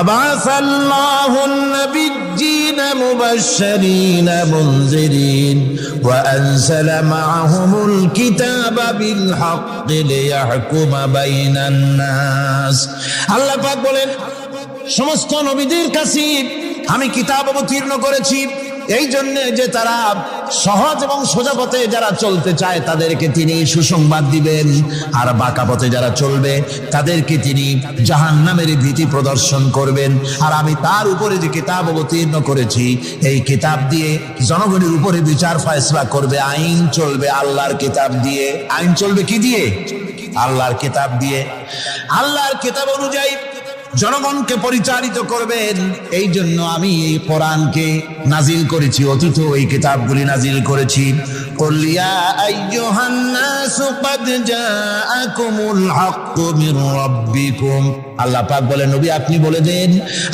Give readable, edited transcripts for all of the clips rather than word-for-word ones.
فبعث الله النبيين مبشرين منذرين وأنزل معهم الكتاب بالحق ليحكم بين الناس আল্লাহ পাক বলেন সমস্ত নবীদের কাছে আমি কিতাব অবতীর্ণ করেছি এই জন্য যে তারা সহজ এবং সোজা পথে যারা চলতে চায় তাদেরকে তিনি সুসংবাদ দিবেন, আর বাঁকা পথে যারা চলবে তাদেরকে তিনি জাহান্নামের ভীতি প্রদর্শন করবেন। আর আমি তার উপরে যে কিতাব অবতীর্ণ করেছি এই কিতাব দিয়ে জনগণের উপরে বিচার ফয়সালা করবে, আইন চলবে আল্লাহর কিতাব দিয়ে। আইন চলবে কি দিয়ে? আল্লাহর কিতাব দিয়ে। আল্লাহর কিতাব অনুযায়ী জনগণকে পরিচালিত করবেন। এই জন্য আমি এই কোরআনকে নাজিল করেছি, অতীত এই কিতাবগুলি নাজিল করেছি। কুল ইয়া আইয়ুহান নাসু ক্বাদ জাআকুমুল হাক্কু মির রাব্বিকুম। আল্লাহ পাক বলেন নবী আপনি বলে দেন,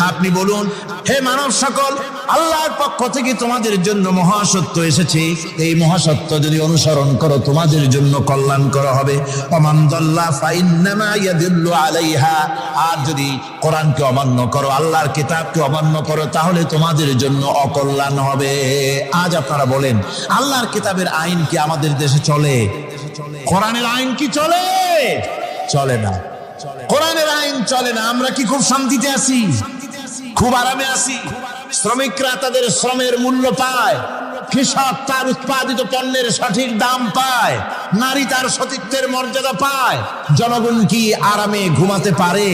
আপনি বলুন হে মানব সকল, আল্লাহর পক্ষ থেকে তোমাদের জন্য মহাসত্য এসেছে। এই মহাসত্য যদি অনুসরণ করো তোমাদের জন্য কল্যাণকর হবে। ওমান দাল্লা ফাইন্নামা ইয়াদিল্লু আলাইহা। আর যদি কোরআনকে অমান্য করো, আল্লাহর কিতাবকে অমান্য করো, তাহলে তোমাদের জন্য অকল্যাণ হবে। আজ আপনারা বলেন আল্লাহর কিতাবের আইন কি আমাদের দেশে চলে? কোরআনের আইন কি চলে? চলে না। কোরআনের আইন চলে না। আমরা কি খুব শান্তিতে আছি? খুব আরামে আছি? শ্রমিকরা তাদের শ্রমের মূল্য পায়, কৃষক তার উৎপাদিত পণ্যের সঠিক দাম পায়, নারী তার সতীত্বের মর্যাদা পায়। জনগণ কি আরামে ঘুমাতে পারে?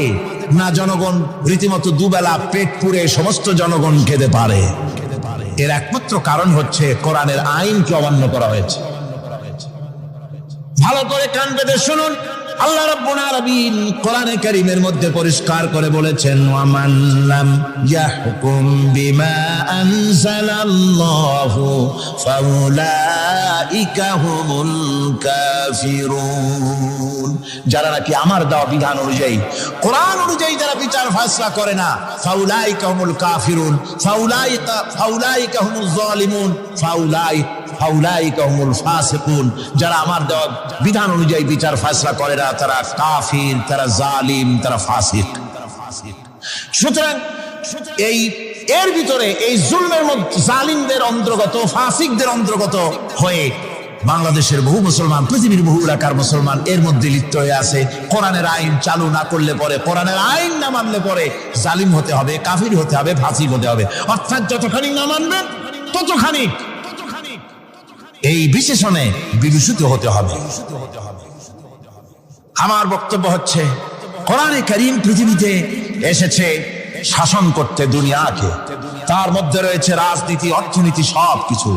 না, জনগণ রীতিমতো দুবেলা পেট পুরে সমস্ত জনগণ খেতে পারে। এর একমাত্র কারণ হচ্ছে কোরআনের আইনকে অমান্য করা হয়েছে। ভালো করে কান পেতে শুনুন, আল্লাহ রাব্বুল আলামিন কোরআনে কারীমের মধ্যে পরিষ্কার করে বলেছেন ওয়ামান লাম ইয়াহকুম বিমা আনজালাল্লাহু ফাউলাইকা হুমুল কাফিরুন। যারা নাকি আমার দেওয়া বিধান অনুযায়ী, কোরআন অনুযায়ী যারা বিচার ফয়সালা করে না, ফাউলাইকা হুমুল কাফিরুন, ফাউলাইকা হুমুল যালিমুন, ফাউলাইকা হুমুল ফাসিকুন। যারা আমার দেওয়া বিধান অনুযায়ী বিচার ফয়সালা করে না তারা কাফির, তারা জালিম, তারা ফাসিক। সুতরাং এর ভিতরে এই জুলমের মধ্যে জালিমদের অন্তর্গত, ফাসিকদের অন্তর্গত হয়ে বাংলাদেশের বহু মুসলমান, পৃথিবীর বহু এলাকার মুসলমান এর মধ্যে লিপ্ত হয়ে আছে। কোরআনের আইন চালু না করলে পরে, কোরআনের আইন না মানলে পরে জালিম হতে হবে, কাফির হতে হবে, ফাসিক হতে হবে। অর্থাৎ যতখানি না মানবেন ততখানি এই বিশেষণে বিভূষিত হতে হবে। আমার বক্তব্য হচ্ছে কোরআনে কারীম পৃথিবীতে এসেছে শাসন করতে দুনিয়াকে। তার মধ্যে রয়েছে রাজনীতি, অর্থনীতি, সব কিছু।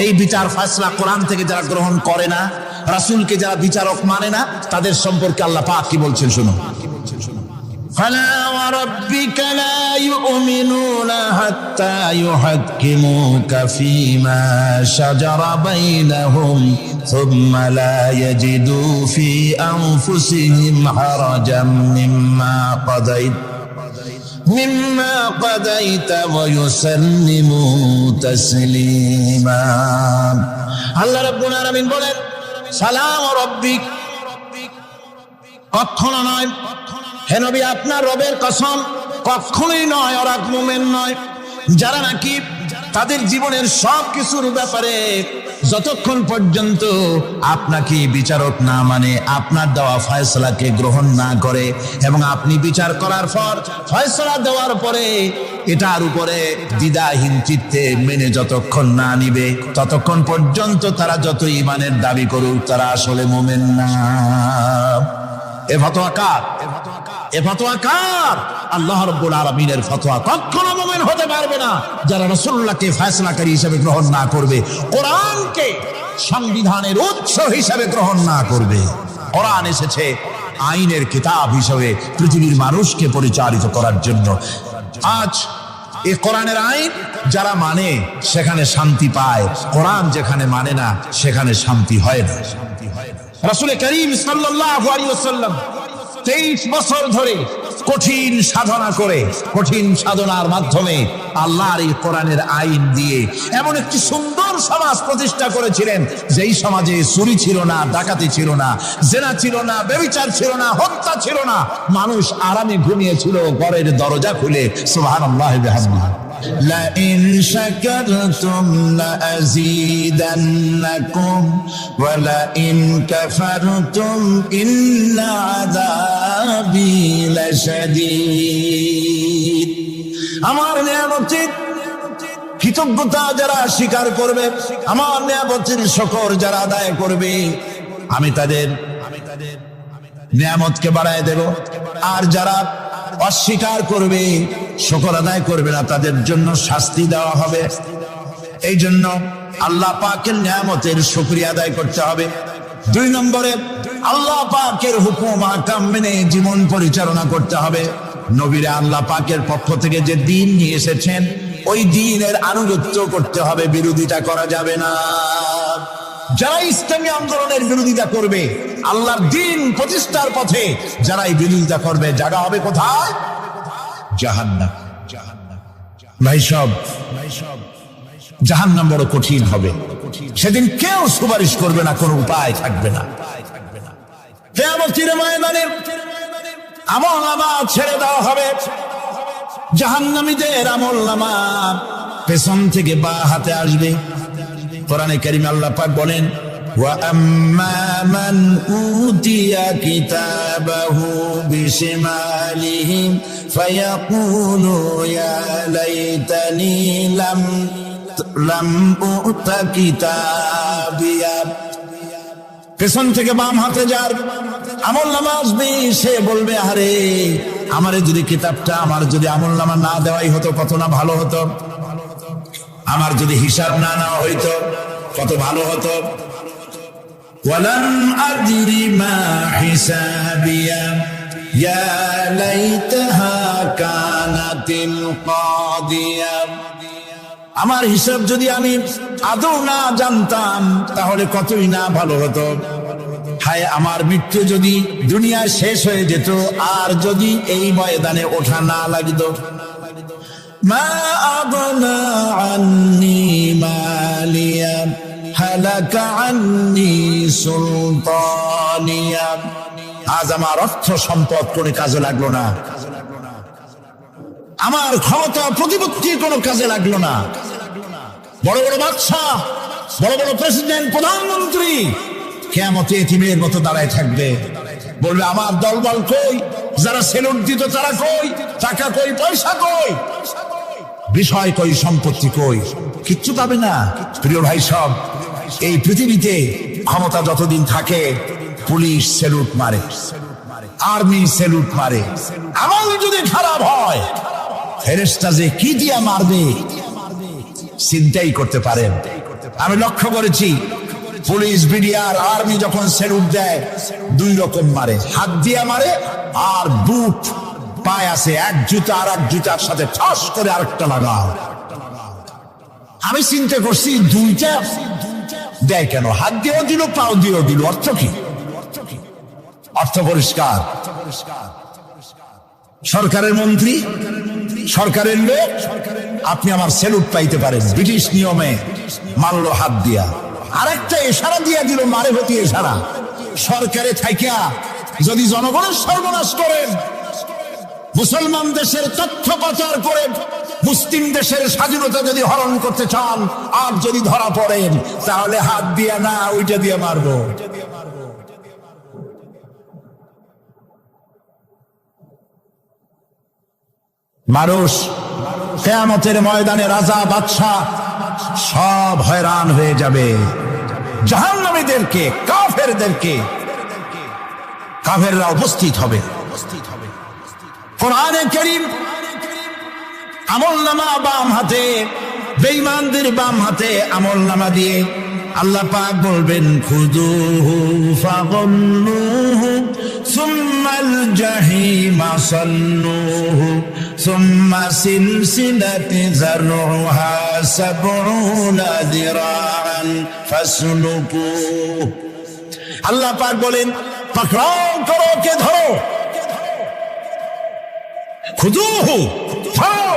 এই বিচার ফয়সালা কোরআন থেকে যারা গ্রহণ করে না, রাসূলকে যারা বিচারক মানে না, তাদের সম্পর্কে আল্লাহ পাক কি বলছেন শুনুন। فلا وربك لا يؤمنون حتى يحكموك فيما شجر بينهم ثم لا يجدوا في أنفسهم حرجا مما قضيت ويسلموا تسليما। আল্লাহ রাব্বুল আলামিন বলেন সালাম রব্বিক, কখনো নয় হে নবী আপনার রবের কসম, কখনোই নয়, ওরা মুমিন নয় যারা নাকি তাদের জীবনের সব কিছুর ব্যাপারে যতক্ষণ পর্যন্ত আপনাকে বিচারক না মানে, আপনার দেওয়া ফয়সালাকে গ্রহণ না করে, এবং আপনি বিচার করার পর ফয়সালা দেওয়ার পরে এটার উপরে দ্বিধাহীন চিত্তে মেনে যতক্ষণ না নিবে, ততক্ষণ পর্যন্ত তারা যত ঈমানের দাবি করুক তারা আসলে মুমিন না। এ ফতোয়া কার? এ ফতোয়া কার? আল্লাহ রাব্বুল আলামিনের ফতোয়া। কখনো মুমিন হতে পারবে না যারা রাসূলুল্লাহকে ফয়সালাকারী হিসেবে গ্রহণ না করবে, কোরআনকে সংবিধানের উৎস হিসেবে গ্রহণ না করবে। কোরআন এসেছে আইনের কিতাব হিসেবে পৃথিবীর মানুষকে পরিচালিত করার জন্য। আজ এই কোরআনের আইন যারা মানে সেখানে শান্তি পায়, কোরআন যেখানে মানে না সেখানে শান্তি হয় না। রাসূল করিম সাল্লাল্লাহু আলাইহি ওয়াসাল্লাম 23 বছর ধরে কঠিন সাধনা করে, কঠিন সাধনার মাধ্যমে আল্লাহর এই কোরআনের আইন দিয়ে এমন একটি সুন্দর সমাজ প্রতিষ্ঠা করেছিলেন, যেই সমাজে চুরি ছিল না, ডাকাতি ছিল না, জেনা ছিল না, ব্যভিচার ছিল না, হত্যা ছিল না, মানুষ আরামে ঘুমিয়েছিল ঘরের দরজা খুলে। সুবহানাল্লাহি ওয়া বিহামদিহি। لئن شكرتم لأزيدنكم ولئن كفرتم إن عذابي لشديد। আমার নিয়ামতের কৃতজ্ঞতা যারা স্বীকার করবে, আমার নিয়ামতের শুকর যারা আদায় করবে, আমি তাদের নিয়ামতকে বাড়ায় দেব। আর যারা অস্বীকার করবে, শুকর আদায় করবে না, তাদের জন্য শাস্তি দেওয়া হবে। এই জন্য আল্লাহ পাকের নিয়ামতের শুকরিয়া আদায় করতে হবে। 2 নম্বরে আল্লাহ পাকের হুকুম আহকাম মেনে জীবন পরিচালনা করতে হবে। নবীরা আল্লাহ পাকের পক্ষ থেকে যে দ্বীন নিয়ে এসেছেন, ওই দ্বীনের আনুগত্য করতে হবে, বিরোধিতা করা যাবে না। যারা ইসলামী আন্দোলনের বিরোধিতা করবে, আল্লাহর দ্বীন প্রতিষ্ঠার পথে যারা এই বিরোধিতা করবে, জায়গা হবে কোথায়? জাহান্নাম। ভাই সব জাহান্নাম বড় কঠিন হবে। সেদিন কেউ সুপারিশ করবে না, কোনো উপায় থাকবে না। কিয়ামতের ময়দানে আমলনামা ছেড়ে দেওয়া হবে। জাহান্নামীদের আমলনামা পেছন থেকে বা হাতে আসবে। কোরআনে কারীমে আল্লাহ পাক বলেন, ওয়া আম্মা মান উতিয়া কিতাবাহু বিশিমালিহি ফায়াকুলু ইয়া লাইতানি লাম উতা কিতাবিয়া। পেছন থেকে বাম হাতে যার আমলনামা আসবে, সে বলবে, আরে আমারে যদি কিতাবটা, আমার যদি আমলনামা না দেওয়াই হতো কত না ভালো হতো, আমার যদি হিসাব না নেওয়া হইতো কত ভালো হতো। ওয়ালাম আদরি মা হিসাবিয়া ইয়া লাইতাহা কানাতিল কাদিয়া। আমার হিসাব যদি আমি আদৌ না জানতাম, তাহলে কতই না ভালো হতো। হায়, আমার মৃত্যু যদি দুনিয়ায় শেষ হয়ে যেত, আর যদি এই ময়দানে ওঠা না লাগতো। মা আগনা আন্নি মালিয়া হালাকা আন্নি সুলতানিয়া। আজ আমার অর্থ সম্পদ কোনো কাজে লাগলো না, আমার ক্ষমতা প্রতিপত্তি কোনো কাজে লাগলো না। বড় বড় বাদশা, বড় বড় প্রেসিডেন্ট, প্রধানমন্ত্রী কিয়ামতে এতিমের মতো দাঁড়ায় থাকবে, বলবে, আমার দলবল কই, যারা সেলুট দিত তারা কই, টাকা কই, পয়সা কই, বিষয় কই, সম্পত্তি কই, কিচ্ছু পাবে না। প্রিয় ভাই সব, এই পৃথিবীতে ক্ষমতা যতদিন থাকে, পুলিশ সেলুট মারে, আর্মি সেলুট মারে। আমল যদি খারাপ হয়, ফেরেশতা যে কি দিয়া মারবে চিন্তাই করতে পারেন। আমি লক্ষ্য করেছি, পুলিশ, বিডিআর, আর্মি যখন সেলুট দেয়, 2 রকম মারে, হাত দিয়া মারে, আর বুট পায় আছে, এক জুতা আর এক জুতার সাথে ঠাস করে আরেকটা লাগাও। আমি চিন্তা করছি, 2টা দেয় কেন? হাত দিয়েও দিল, পাও দিয়েও দিল, অর্থ কি? অর্থ পরিষ্কার। সরকারের মন্ত্রী, সরকারের লোক, আপনি আমার সেলুট পাইতে পারেন, ব্রিটিশ নিয়মে মারলো হাত দিয়া, আরেকটা ইশারা দিয়া দিল, মারে হতি ইশারা। সরকারে থাইকা যদি জনগণের সর্বনাশ করেন, মুসলমান দেশের তথ্য পাচার করে মুসলিম দেশের স্বাধীনতা যদি হরণ করতে চান, আর যদি ধরা পড়েন, তাহলে হাত দিয়া না, ওইটা দিয়ে মারবো। মানুষ কিয়ামতের ময়দানে রাজা, বাদশা সব হয়রান হয়ে যাবে। জাহান্নামীদেরকে, কাফেরদেরকে, কাফেররা উপস্থিত হবে। কোরআনে কারীম আমলনামা বাম হাতে, বেঈমানদের বাম হাতে আমলনামা দিয়ে আল্লাহ পাক বলবেন, খুযুহু ফাগুল্লুহু সুম্মাল জাহিমা সাল্লুহু সুম্মা সিলসিলাতি যারউহা সাবউনা যিরাআন ফাসলুকুহু। আল্লাহ পাক বলেন, পাকড়াও করো, কে ধরো, খুদুহু, ধরো,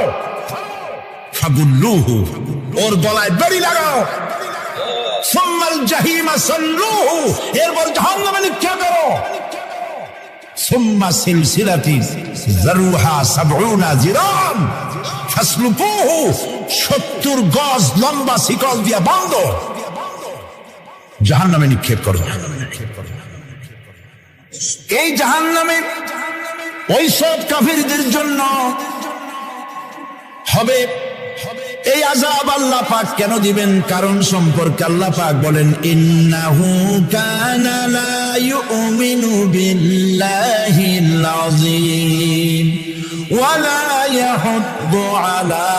ফাগুল্লুহু, ওর গলায় দড়ি লাগাও, সুম্মাল জাহিমা সাল্লুহু, এরপর জাহান্নামে নিক্ষেপ করো, সুম্মা সিলসিলাতিন যারুহা ৭০ যিরান ফাসলুকুহু, ৭০ গজ লম্বা শিকল দিয়া বাঁধ, জাহান্নামে নিক্ষেপ করো। এই জাহান্নামে ওই সব কাফিরদের জন্য হবে এই আযাব। আল্লাহ পাক কেন দিবেন কারণ সম্পর্কে আল্লাহ পাক বলেন, ইন্নাহু কানা লা ইউমিনু বিল্লাহিল আযীম ওয়া লা ইয়াহুদ্দু আলা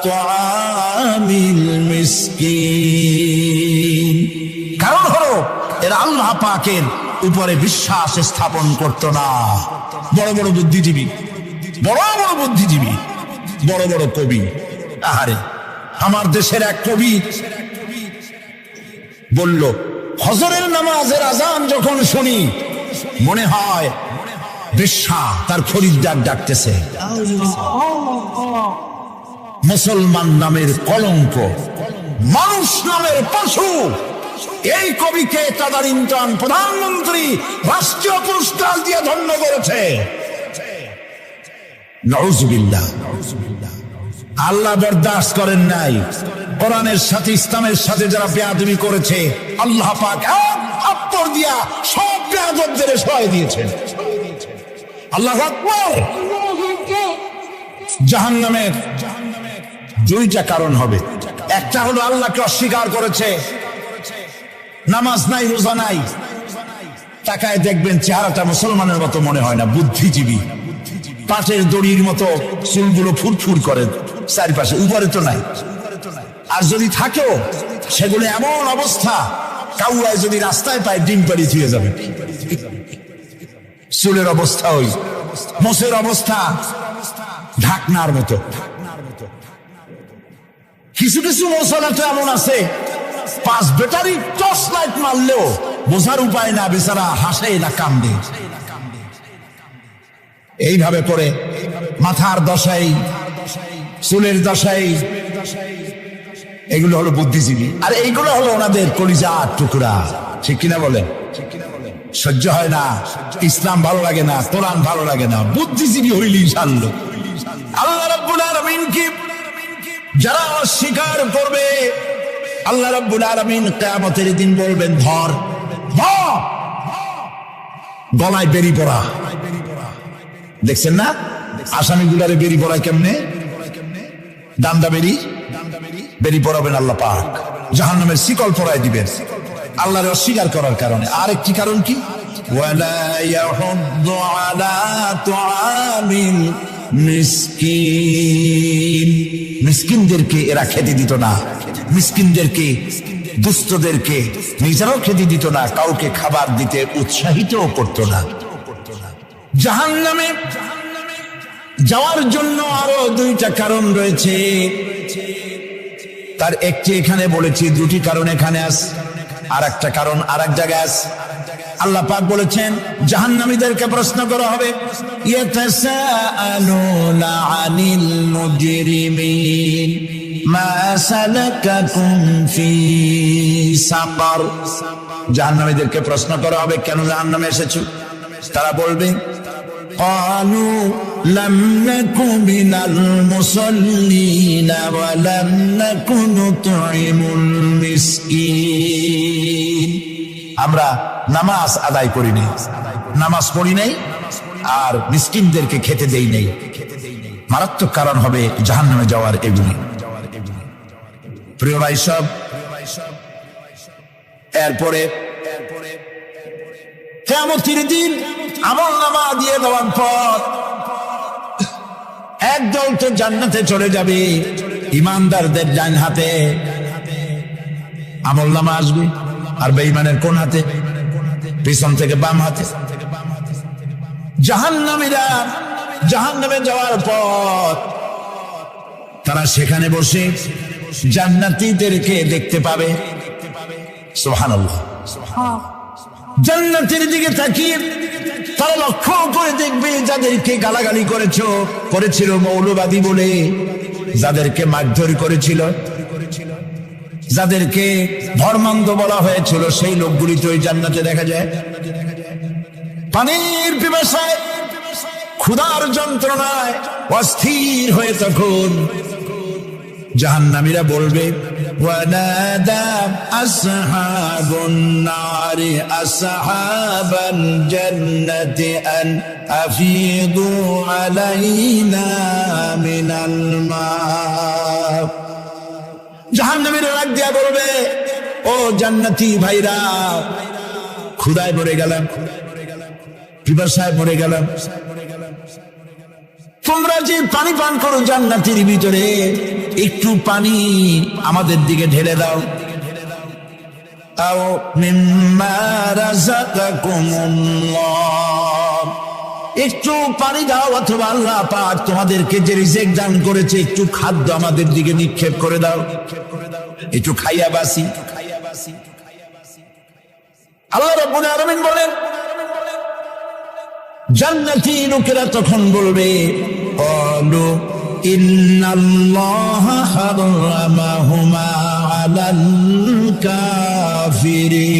তুআমিল মিসকিন। কারণ হলো এরা আল্লাহ পাকের উপরে বিশ্বাস স্থাপন করত না। বড় বড় বুদ্ধিজীবী, বড় বড় বুদ্ধিজীবী, বড় বড় কবি, আহারে আমার দেশের এক কবি বলল, ফজরের নামাজের আজান যখন শুনি মনে হয় বেশ্যা তার খরিদ্দার ডাকতেছে। মুসলমান নামের কলঙ্ক, মানুষ নামের পশু। এই কবিকে তাদারিন্তন প্রধানমন্ত্রী রাষ্ট্রীয় পুরস্কার দিয়ে ধন্য করেছে। নাউযুবিল্লাহ। আল্লাহ বরদাস্ত করেন নাই। কোরআনের সাথে ইসলামের সাথে যারা বেয়াদবি করেছে আল্লাহ পাক এক থাপ্পড় দিয়া সব বেয়াদবদের সহায় দিয়েছেন। আল্লাহু আকবার। জাহান্নামের দুইটা কারণ হবে। একটা হলো আল্লাহকে অস্বীকার করেছে, নামাজ নাই, রোজা নাই, তাকায় দেখবেন চেহারাটা মুসলমানের মতো মনে হয় না, বুদ্ধিজীবী, পাটের দড়ির মতো চুলগুলো ফুরফুর করে চারিপাশে, উপরে তো নাই। আর যদি থাকেও সেগুলো এমন অবস্থা, কাউয়ায় যদি রাস্তায় পায় ডিম পাড়ি থুয়ে যাবে। চুলের অবস্থা ওই, মোষের অবস্থা ঢাকনার মতো। কিছু কিছু মশলা তো এমন আছে 5 ব্যাটারি টর্চ লাইট মারলেও বোঝার উপায় না, বেচারা হাসে না কান্দে। এইভাবে করে মাথার দশাই, চুলের দশাই, এগুলো হলো বুদ্ধিজীবী। আর এইগুলো হলো ওনাদের কলিজার টুকরা। ঠিক কিনা বলেন? সহ্য হয় না, ইসলাম ভালো লাগে না, কোরআন ভালো লাগে না, বুদ্ধিজীবী হইলেই ছাড়লো। আল্লাহ রাব্বুল আলামিন কি যারা অস্বীকার করবে, আল্লাহ রাব্বুল আলামিন কিয়ামতের দিন বলবেন, ধর, গলায় বেরি পড়া। দেখছেন না আসামিগুলারে বেরি পড়ায় কেমনে? দান্দা বেরি পড়াবেন আল্লাহ পাক, জাহান্নামের শিকল পরায় দিবেন আল্লাহর অস্বীকার করার কারণে। আরেকটি কারণ কি? ওয়ালা ইয়াহুদ্দু আলা তুআমিল মিসকিন। মিসকিনদেরকে এরা খেতে দিত না, মিসকিনদেরকে, দুস্থদেরকে নিজেরাও খেতে দিত না, কাউকে খাবার দিতে উৎসাহিতও করত না। জাহান্নামে যাওয়ার জন্য আরো দুইটা কারণ রয়েছে, তার একটি এখানে বলেছি, দুটি কারণ এখানে আছে, আর একটা কারণ আর এক জায়গায় আছে। আল্লাহ পাক বলেছেন জাহান্নামীদেরকে প্রশ্ন করা হবে, ইয়াতাসাআলুনা আনিল মুজরিমিন মা সালাকাকুম ফি সাকার। জাহান্নামীদেরকে প্রশ্ন করা হবে, কেন জাহান্নামে এসেছো? তারা বলবে, ক্বালু লাম নাকু মিনাল মুসাল্লিনা ওয়া লাম নাকু নুতঈমুল মিসকিন। আমরা নামাজ আদায় করি নাই, নামাজ পড়ি নাই, আর মিসকিনদেরকে খেতে দেই নাই। মারাত্মক কারণ হবে জাহান্নামে যাওয়ার এগুলি। প্রিয় ভাই সব, এরপরে কিয়ামতের দিন আমলনামা দিয়ে দেওয়ার পর একদল তো জান্নাতে চলে যাবে, ইমানদারদের ডান হাতে আমলনামা আসবে, আর বেঈমানের কোন হাতে? পিছন থেকে বাম হাতে। জাহান্নামীরা জাহান্নামে যাওয়ার পর তারা সেখানে বসে জান্নাতীদেরকে দেখতে পাবে। সুবহানাল্লাহ। জান্নাতের দিকে তাকিয়ে তারা লক্ষ্য করে দেখবে যাদেরকে গালাগালি করেছিল মৌলবাদী বলে, যাদেরকে মারধর করেছিল, যাদেরকে ধর্মান্ধ বলা হয়েছিল, সেই লোকগুলি তো ওই জান্নাতে দেখা যায়। পানির পিপাসায়, ক্ষুধার যন্ত্রণায় অস্থির হয়ে তখন জাহান্নামীরা বলবে, ওয়ানাদা আসহাবুন নারি আসহাবাল জান্নাতি আন আফিদু আলাইনা মিনাল মা। জাহান্নামীরা ডাক দিয়া বলবে, ও জান্নাতি ভাইরা, ক্ষুধায় মরে গেলাম, পিপাসায় মরে গেলাম, তোমরা যে পানি পান করো জান্নাতের ভিতরে, একটু পানি আমাদের দিকে ঢেলে দাও। আও মিম্মা রাযাকাকুমুল্লাহ, একটু পানি দাও, অথবা আল্লাহ পাক তোমাদেরকে যে রিজিক দান করেছে একটু খাদ্য আমাদের দিকে নিক্ষেপ করে দাও, একটু খাইয়া বাসি। আল্লাহ রাব্বুল আলামিন বলেন, জান্নাতি লোকেরা তখন বলবে, ক্বালু ইন্নাল্লাহা হারামাহুমা আলাল কাফিরিন।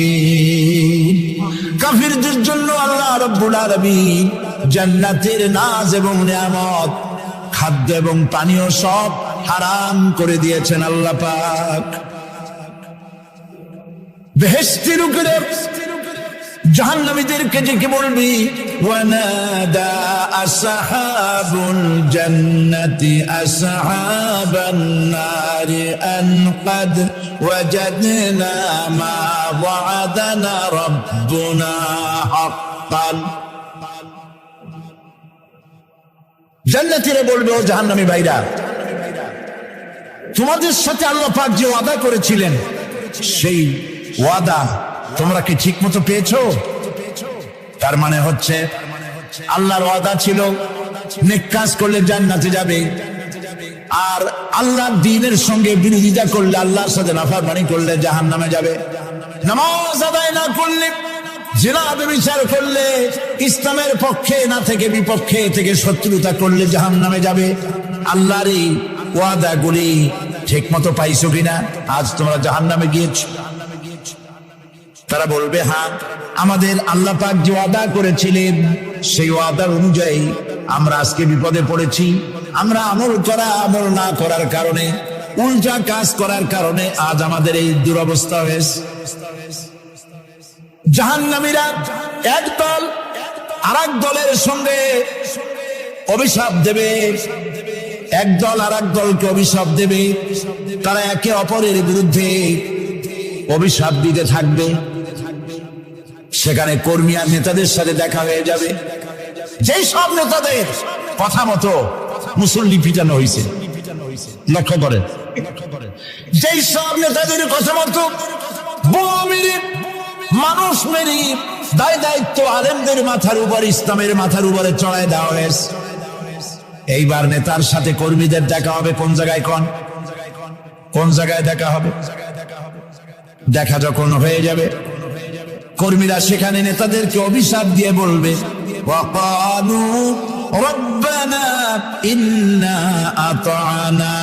কাফিরদের জন্য আল্লাহ রাব্বুল আলামিন জান্নাতের নাজ এবং নিয়ামত, খাদ্য এবং পানীয় সব হারাম করে দিয়েছেন আল্লাহ পাক। বেহেশতি লোকেরা জাহান্নামীদেরকে ডেকে বলবি, ওয়ানাদা আসহাবুল জান্নাতি আসহাবান নারি আন ক্বাদ ওয়াজাদনা মা ওয়া'আদানা রাব্বুনা হাক্কান। জান্নাতীরা বলবে, ও জাহান্নামী ভাইরা, তোমাদের সাথে আল্লাহ পাক যে ওয়াদা করেছিলেন সেই ওয়াদা তোমরা কি ঠিক মতো পেয়েছো? তার মানে হচ্ছে আল্লাহর ওয়াদা ছিল নেক কাজ করলে জান্নাতে যাবে, আর আল্লাহর দ্বীনের সঙ্গে বিরোধিতা করলে, আল্লাহর সাথে নাফরমানি করলে জাহান্নামে যাবে। নামাজ আদায় না করলে, জিনা ব্যভিচার করলে, ইসলামের পক্ষে না থেকে বিপক্ষে থেকে শত্রুতা করলে জাহান্নামে যাবে। আল্লাহর এই ওয়াদাগুলি ঠিক মতো পাইছো কিনা? আজ তোমরা জাহান্নামে গিয়েছো। তারা বলবে, হ্যাঁ, আমাদের আল্লাহ পাক যে ওয়াদা করেছিলেন সেই ওয়াদার অনুযায়ী আমরা আজকে বিপদে পড়েছি। আমরা আমল না করার কারণে, উল্টা কাজ করার কারণে আজ আমাদের এই দুরবস্থা হয়েছে। জাহান্নামীরা একদল আরেক দলের সঙ্গে অভিশাপ দেবে, একদল আরেক দলকে অভিশাপ দেবে। তারা একে অপরের বিরুদ্ধে অভিশাপ দিতে থাকবে। সেখানে কর্মী আর নেতাদের সাথে দেখা হয়ে যাবে। যেই সব নেতাদের কথা মতো মুসল্লি পিটানো হয়েছে, লক্ষ্য করেন, যেই সব নেতাদের কথা মতো বোমা মেরে, মানুষ মেরে, দায়িত্ব আলেমদের মাথার উপর, ইসলামের মাথার উপরে চড়াই দেওয়া হয়েছে। এইবার নেতার সাথে কর্মীদের দেখা হবে কোন জায়গায়? কোন জায়গায় দেখা হবে? দেখা যখন হয়ে যাবে, কর্মীরা সেখানে নেতাদেরকে অভিশাপ দিয়ে বলবে, ওয়াকালু রব্বানা ইন্না আতা'না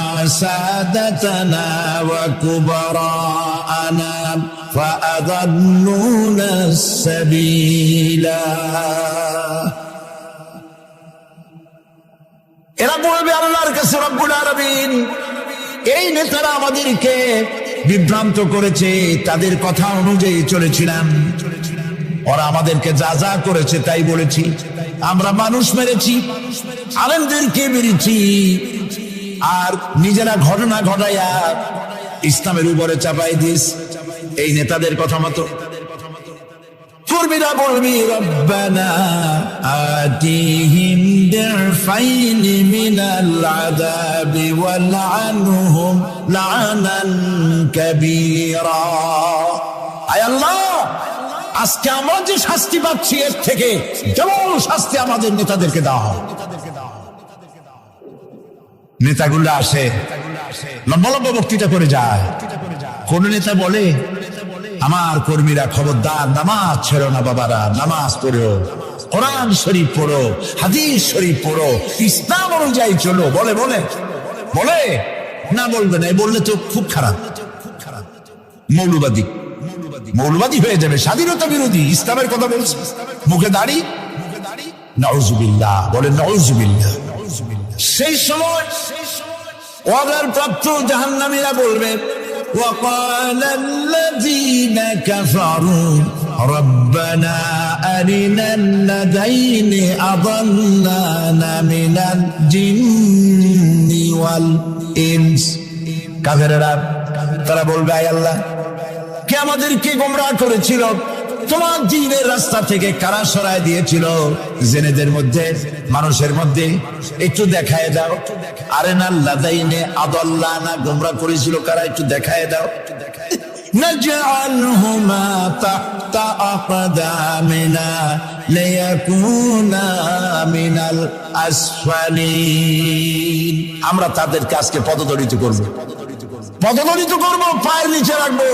সাদাতানা ওয়া কুবারা'ানা ফাআদাল্লুনা সাবিলা। এরা বলবে আল্লাহর কাছে, রব্বুল আলামিন, এই নেতারা আমাদেরকে বিভ্রান্ত করেছে, তাদের কথা অনুযায়ী চলেছিলাম, ওরা আমাদেরকে যা যা করেছে তাই বলেছি। আমরা মানুষ মেরেছি, আলেমদেরকে মেরেছি, আর নিজেরা ঘটনা ঘটাইয়া ইসলামের উপরে চাপাই দিস এই নেতাদের কথা মতো। কর্মীরা বলবি, রব্বানা আতিহিম দিফাইনি মিনাল আযাবি ওয়ালআনহুম লা'নান কাবীরা। আয় আল্লাহ, আজকে আমরা যে শাস্তি পাচ্ছি এর থেকে যেমন শাস্তি আমাদের নেতাদেরকে দেওয়া হয়। নেতাগুলো আসে, লম্বা লম্বা বক্তৃতা করে যায়। কোন নেতা বলে, আমার কর্মীরা খবরদার, নামাজ ছেড়ো না বাবারা, নামাজ পড়ো, কোরআন শরীফ পড়ো, হাদিস শরীফ পড়ো, ইসলাম অনুযায়ী চলো। বলে বলে বলে না, বলবে না, বললে তো খুব খারাপ, মৌলবাদী মৌলবাদী হয়ে যাবে, স্বাধীনতা বিরোধী, ইসলামের কথা বলছে, মুখে দাড়ি, নাউজুবিল্লাহ, বলে নাউজুবিল্লাহ। সেই সময় ওয়াদার প্রাপ্ত জাহান্নামীরা বলবে, وقال الذين كفروا ربنا أرنا الذين أضلانا من الجن والإنس। কাফেররা তারা বলবে, আয় আল্লাহ, কে আমাদেরকে গোমরাহ করেছিল, তোমার দ্বীনের রাস্তা থেকে কারা সরায় দিয়েছিল, জেনেদের মধ্যে, মানুষের মধ্যে একটু দেখায় দাও। আরেনাল লাদাইনে আদাল্লানা, গোমরাহ করেছিল কারা, একটু দেখায় দাও। নাজআলহুমা তাহতা আকদামিনা লিয়াকুনা মিনাল আসফালিন। আমরা তাদেরকে আজকে পদদলিত করব, পদদলিত করব, পায়ের নিচে রাখবো।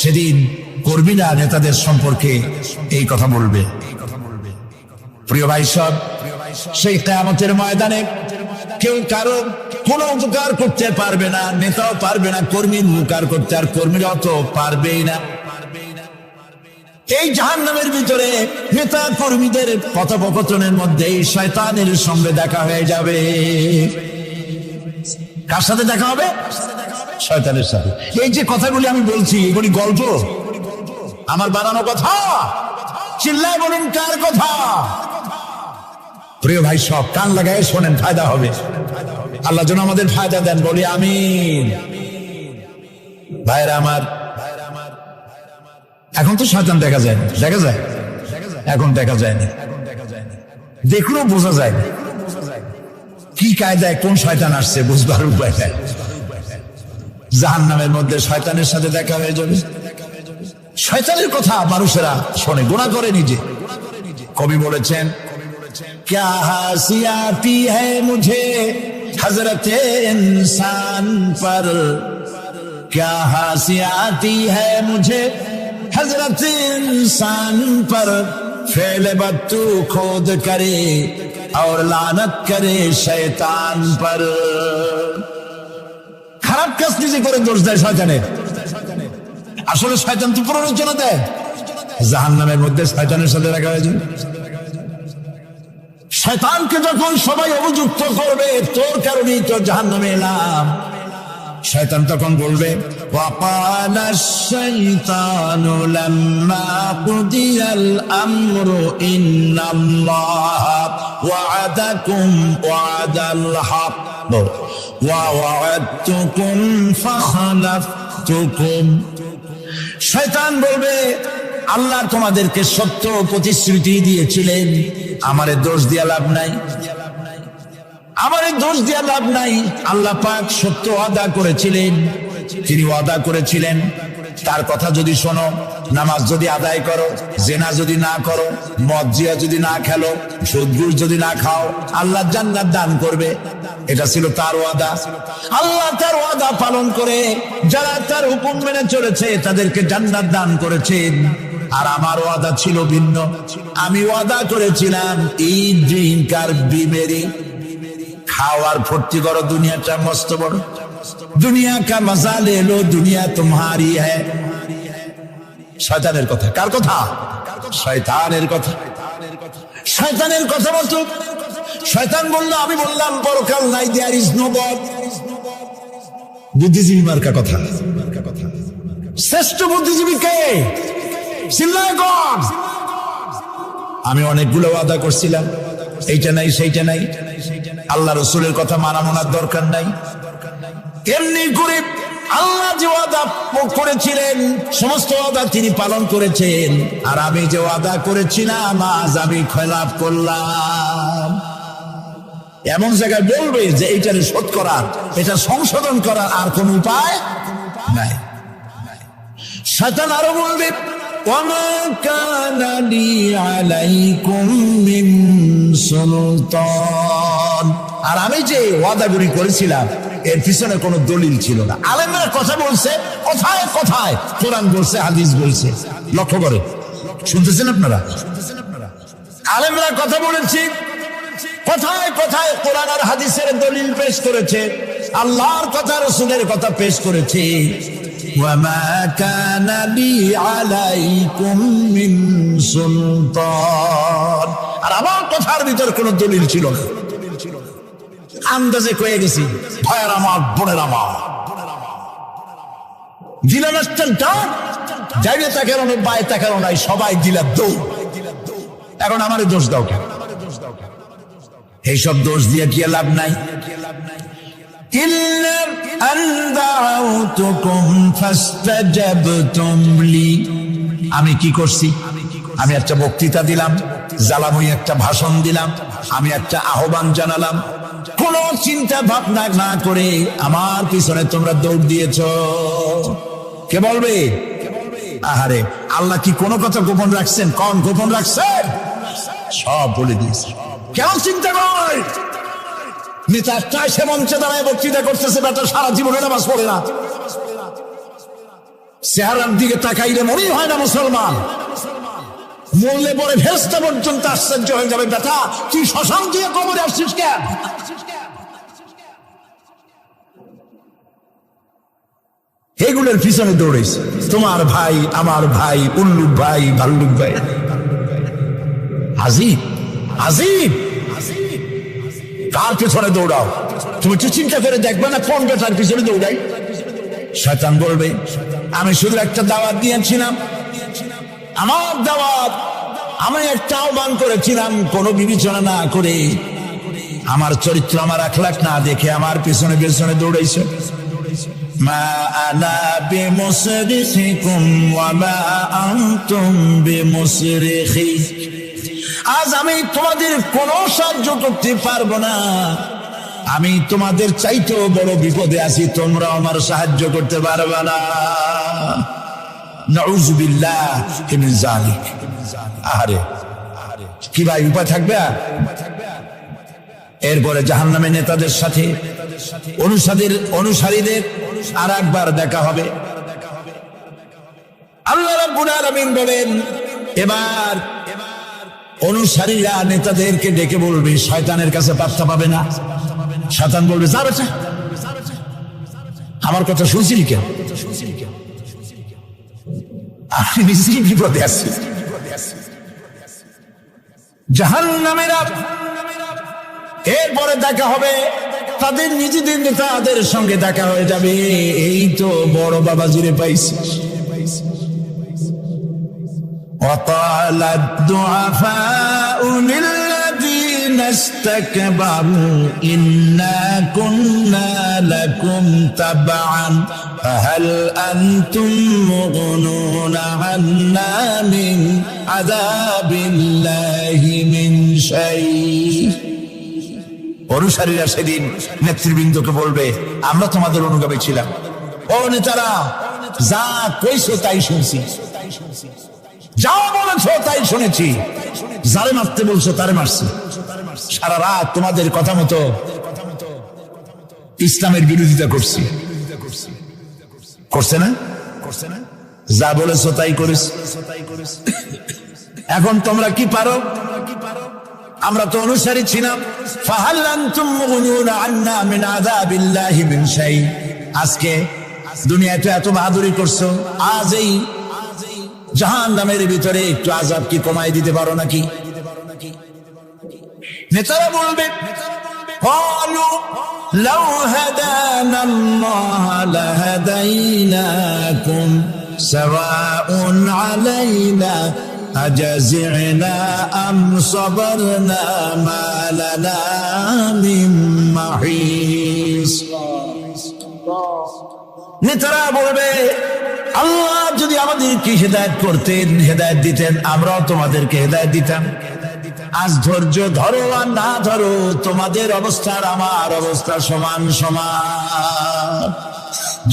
সেদিন করবি না নেতাদের সম্পর্কে এই কথা বলবে। প্রিয় ভাই সব, সেই কিয়ামতের ময়দানে কেউ কারো কোনো উপকার করতে পারবে না, নেতাও পারবে না কর্মীর উপকার করতে, আর কর্মীরাও তো পারবেই না। এই জাহান্নামের ভিতরে নেতা কর্মীদের কথোপকথনের মধ্যে শয়তানের সঙ্গে দেখা হয়ে যাবে। কার সাথে দেখা হবে? শয়তানের সাথে। এই যে কথাগুলি আমি বলছি, এগুলি গল্প, আমার বানানো কথা? চিল্লায় বলুন, কার কথা? প্রিয় ভাই সব, কান লাগায় শোনেন, ফায়দা হবে। আল্লাহ যেন আমাদের ফায়দা দেন, বলি আমিন। ভাইরা আমার, এখন তো শয়তান দেখা যায় না, দেখা যায়? এখন দেখা যায় না, দেখলেও বোঝা যায় না কি কায়দায় কোন শয়তান আসছে, বুঝবার উপায় নাই। জাহান্নামের মধ্যে শয়তানের সাথে দেখা হয়ে যাবে। শয়তানের কথা মানুষেরা শোনে, গুনাহ করে নিজে। কবি বলেছেন, क्या हासियाती है मुझे हजरत इंसान पर, क्या हासियाती है मुझे हजरत इंसान पर, फेल बत्तू खोद करे और लानत करे शैतान पर। খারাপ কাজ নিজে করে দোষ দেয় শয়তানের। আসলে শয়তান তো প্ররোচনা দেয়। জাহান্নামের মধ্যে শয়তানের সাথে দেখা হয়েছে। শয়তানকে যখন সবাই অভিযুক্ত করবে, তোর কারণেই তো জাহান্নামে এলাম, শয়তান তখন বলবে, وَقَالَ الشَّيْطَانُ لَمَّا قُضِيَ الْأَمْرُ إِنَّ اللَّهَ وَعَدَكُمْ وَعْدَ الْحَقِّ وَوَعَدتُّكُمْ فَخَلَفْتُكُمْ। শয়তান বলবে, আল্লাহ তোমাদেরকে সত্য প্রতিশ্রুতি দিয়েছিলেন, আমারে দোষ দিয়া লাভ নাই, আমারে দোষ দিয়া লাভ নাই। আল্লাহ পাক সত্য ওয়াদা করেছিলেন, তিনি ওয়াদা করেছিলেন তার কথা যদি শোনো, নামাজ যদি আদায় করো, জেনা যদি না করো, মদ জিয়া যদি না খেলো, সুদ ঘুষ যদি না খাও, আল্লাহ জান্নাত দান করবে। এটা ছিল তার ওয়াদা। আল্লাহ তার ওয়াদা পালন করে যারা তার হুকুম মেনে চলেছে তাদেরকে জান্নাত দান করেছেন। আর আমার ওয়াদা ছিল ভিন্ন। আমি ওয়াদা করেছিলাম, ঈদ ড্রিঙ্ক আর বিমেরি খাওয়ার ফুর্তি করো, দুনিয়াটা মস্ত বড়, দুনিয়া কা মজা লে লো, দুনিয়া তোমারি হ্যায়। শয়তানের কথা। কার কথা? শয়তানের কথা। শয়তানের কথা বলতো। শয়তান বলল, আমি বললাম পরকাল নাই, দেয়ার ইজ নো গড। বুদ্ধিজীবী মার্কা কথা। শ্রেষ্ঠ বুদ্ধিজীবী কে? চিল্লায় গড। আমি অনেকগুলো ওয়াদা করছিলাম, এইটা নাই সেইটা নাই, আল্লাহ রসুলের কথা মানা মানার দরকার নাই। এমনি করে আল্লাহ যে ওয়াদা করেছিলেন সমস্ত ওয়াদা তিনি পালন করেছেন, আর আমি যে ওয়াদা করেছিলাম আজ আমি খেলাফ করলাম। এমন জায়গায় বলবে যে এইটারে শোধ করার, এটা সংশোধন করার আর কোন উপায় নাই। শয়তান আরো বলবে, ওয়ামা কানা লি আলাইকুম মিন সুলতান। আর আমি যে ওয়াদাগুলি করেছিলাম এর পিছনে কোনো দলিল ছিল না। আলেমরা কথা বলছে, কথায় কথায় কোরআন বলছে, হাদিস বলছে। লক্ষ্য করে শুনতেছেন আপনারা? আলেমরা কথা বলেছি, কোথায় কোথায় কোরআন আর হাদিসের দলিল পেশ করেছে, আল্লাহর কথা রাসূলের কথা পেশ করেছে। ওয়ামা কানা লি আলাইকুম মিন সুলতান, আর আমার কথার ভিতর কোনো দলিল ছিল না, আন্দাজে কয়ে গেছি। ভাইয়ের আমার, বোনের আমার, দিলাম একটা ডাক, যাইবে তাকারো না, বাই তাকারো নাই, সবাই দিলা দৌড়। এখন আমারে দোষ দাও কেন? এইসব দোষ দিয়ে কি লাভ নাই। আমি কি করছি? আমি একটা বক্তৃতা দিলাম, জ্বালাময়ী একটা ভাষণ দিলাম, আমি একটা আহ্বান জানালাম, কোন চিন্তা ভাবনা না করে আমার পিছনে তোমরা দৌড় দিয়েছ। কে বলবে? আহারে, আল্লাহ কি কোনো কথা গোপন রাখছেন? কোন গোপন রাখছেন? সব বলে দিয়েছে। কেন চিন্তা কর? নেতা চায় সে মঞ্চে দাঁড়ায় বক্তৃতা করতেছে, বেটা সারা জীবনে নামাজ পড়ে না, চেহারার দিকে তাকাইলে মনেই হয় না মুসলমান। মরলে পরে ফেরেশতা পর্যন্ত আশ্চর্য হয়ে যাবে, বেটা তুই শ্মশান দিয়ে কবরে আসছিস কেন? এগুলোর পিছনে দৌড়েছে তোমার ভাই, আমার ভাই, উল্লুক ভাই, ভাল্লুক ভাই। আজিব আজিব, কার পিছনে দৌড়াও? তুমি একটু চিন্তা করে দেখবে না কোন বেটার পিছনে দৌড়াই? শয়তান বলবে আমি শুধু একটা দাওয়াত দিয়েছিলাম, আমার দাওয়াত, আমি একটা আহ্বান করেছিলাম, কোনো বিবেচনা না করে, আমার চরিত্র, আমার আখলাক না দেখে আমার পিছনে পিছনে দৌড়াইছে। মা আনা বিমুসরিখিকুম ওয়া মা আনতুম বিমুসরিখি, আজ আমি তোমাদের কোনো সাহায্য করতে পারবো না, আমি তোমাদের চাইতেও বড় বিপদে আছি, তোমরা আমার সাহায্য করতে পারবে না। নাউযু বিল্লাহি মিন যালিক। আরে কি ভাই, উপায় থাকবে? এরপরে জাহান্নামে নেতাদের সাথে অনুসারীদের আর একবার দেখা হবে। আল্লাহ রাব্বুল আলামিন বলেন, এবার অনুসারীরা নেতাদেরকে ডেকে বলবে, শয়তানের কাছে পাত্তা পাবে না। শয়তান বলবে, যা বেটা, আমার কথা শুনছিলি কেন? আমি নিজেই বিপদে আছি। জাহান্নামীরা এরপরে দেখা হবে, তাদের নিজেদের নেতাদের সঙ্গে দেখা হয়ে যাবে। এই তো বড় বাবাজিরে পাইছি। وقال الضعفاء للذين استكبروا إنا كنا لكم تبعا فهل أنتم مغنون عنا من عذاب الله من شيء। অনুসারীরা সেদিন নেতৃবৃন্দকে বলবে, আমরা তোমাদের অনুগামী ছিলাম, ও নেতারা, যা কইছো তাই শুনছি, যা বলেছো তাই শুনেছি, যারে মারতে বলছো তারে মারছি, সারা রাত তোমাদের কথা মতো ইসলামের বিরোধিতা করছি। করছে না? যা বলেছো তাই করেছি। এখন তোমরা কি পারো? আমরা তো অনুসারী ছিলাম। ফাহাল আনতুম মুগনুনা আন্না মিন আযাবিল্লাহি মিন শাই। আজকে দুনিয়াতে এত বাহাদুরি করছো, আজ এই জাহান্নামের ভিতরে একটু আযাব কি কমাই দিতে পারো নাকি? নেতারা বলবে, ক্বালু লাউ হাদানাল্লাহু লাহাদাইনাকুম সাওয়াউন আলাইনা আজাজি'না আম সাবারনা মা লানা মিন মাহিস। নেতারা বলবে, আল্লাহ যদি আমাদেরকে হেদায়েত করতেন, হেদায়েত দিতেন, আমরাও তোমাদেরকে হেদায়েত দিতাম। আজ ধৈর্য ধরো আর না ধরো, তোমাদের অবস্থা আর আমার অবস্থা সমান সমান।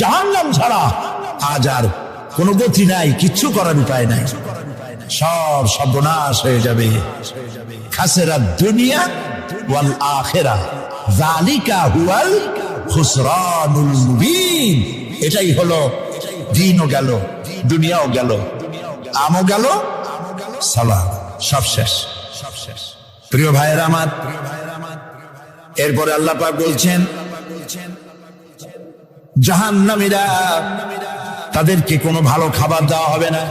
জাহান্নাম ছাড়া আজ আর কোনো গতি নাই, কিচ্ছু করার উপায় নাই, সব সর্বনাশ হয়ে যাবে। খাসিরাত দুনিয়া ওয়াল আখিরাহ, যালিকা হুয়াল খুসরানুল মুবিন। এটাই হলো, দিনও গেল, দুনিয়াও গেল, আমও গেল, সালাম, সব শেষ। প্রিয় ভাইয়েরা আমার, এরপরে আল্লাহ পাক বলছেন জাহান্নামীরা তাদেরকে কোনো ভালো খাবার দেওয়া হবে না।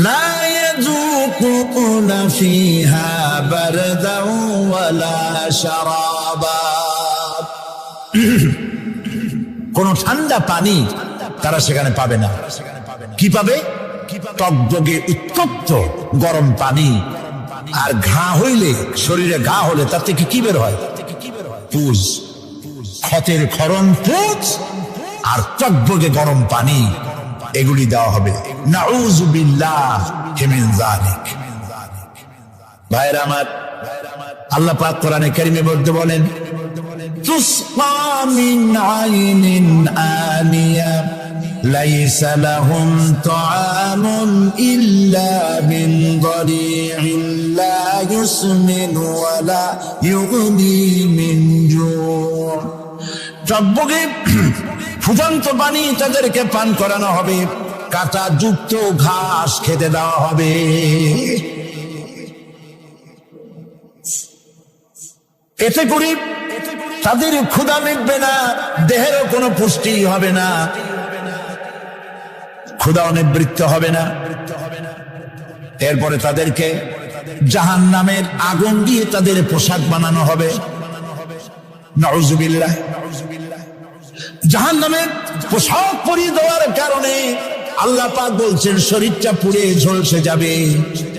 লা ইয়াযুকুনা ফিহা বারদাও ওয়ালা শারাবা, কোন ঠান্ডা পানি তারা সেখানে পাবে না। কি পাবে? টকবগে উত্তপ্ত গরম পানি। আর ঘা হইলে, শরীরে ঘা হলে তার থেকে কি বের হয়? পুজ, ক্ষতের ক্ষরণ পুজ আর টকবগে গরম পানি, এগুলি দেওয়া হবে। নাউযু বিল্লাহি মিন যালিক। ভাইরা আমার, আল্লাহ পাক কোরআনে কারীমে মধ্যে বলেন তুসকা মিন আইনিন আনিয়া লাইসা লাহুম তাআমুন ইল্লা মিন দারি'in লা ইউসমিনু ওয়া লা ইউগনি মিন জু'। টকবগে ফুটন্ত পানি তাদেরকে পান করানো হবে, কাঁটা যুক্ত ঘাস খেতে দেওয়া হবে। এতে করে তাদের ক্ষুধা মিটবে না, দেহেরও কোনো পুষ্টি হবে না, ক্ষুধা অনিবৃত্ত হবে না। এরপরে তাদেরকে জাহান্নামের আগুন দিয়ে তাদের পোশাক বানানো হবে। নাউযুবিল্লাহ। জাহান্নামের পোশাক পরিয়ে দেওয়ার কারণে আল্লাহ পাক বলছেন শরীরটা পুড়ে ঝলসে যাবে।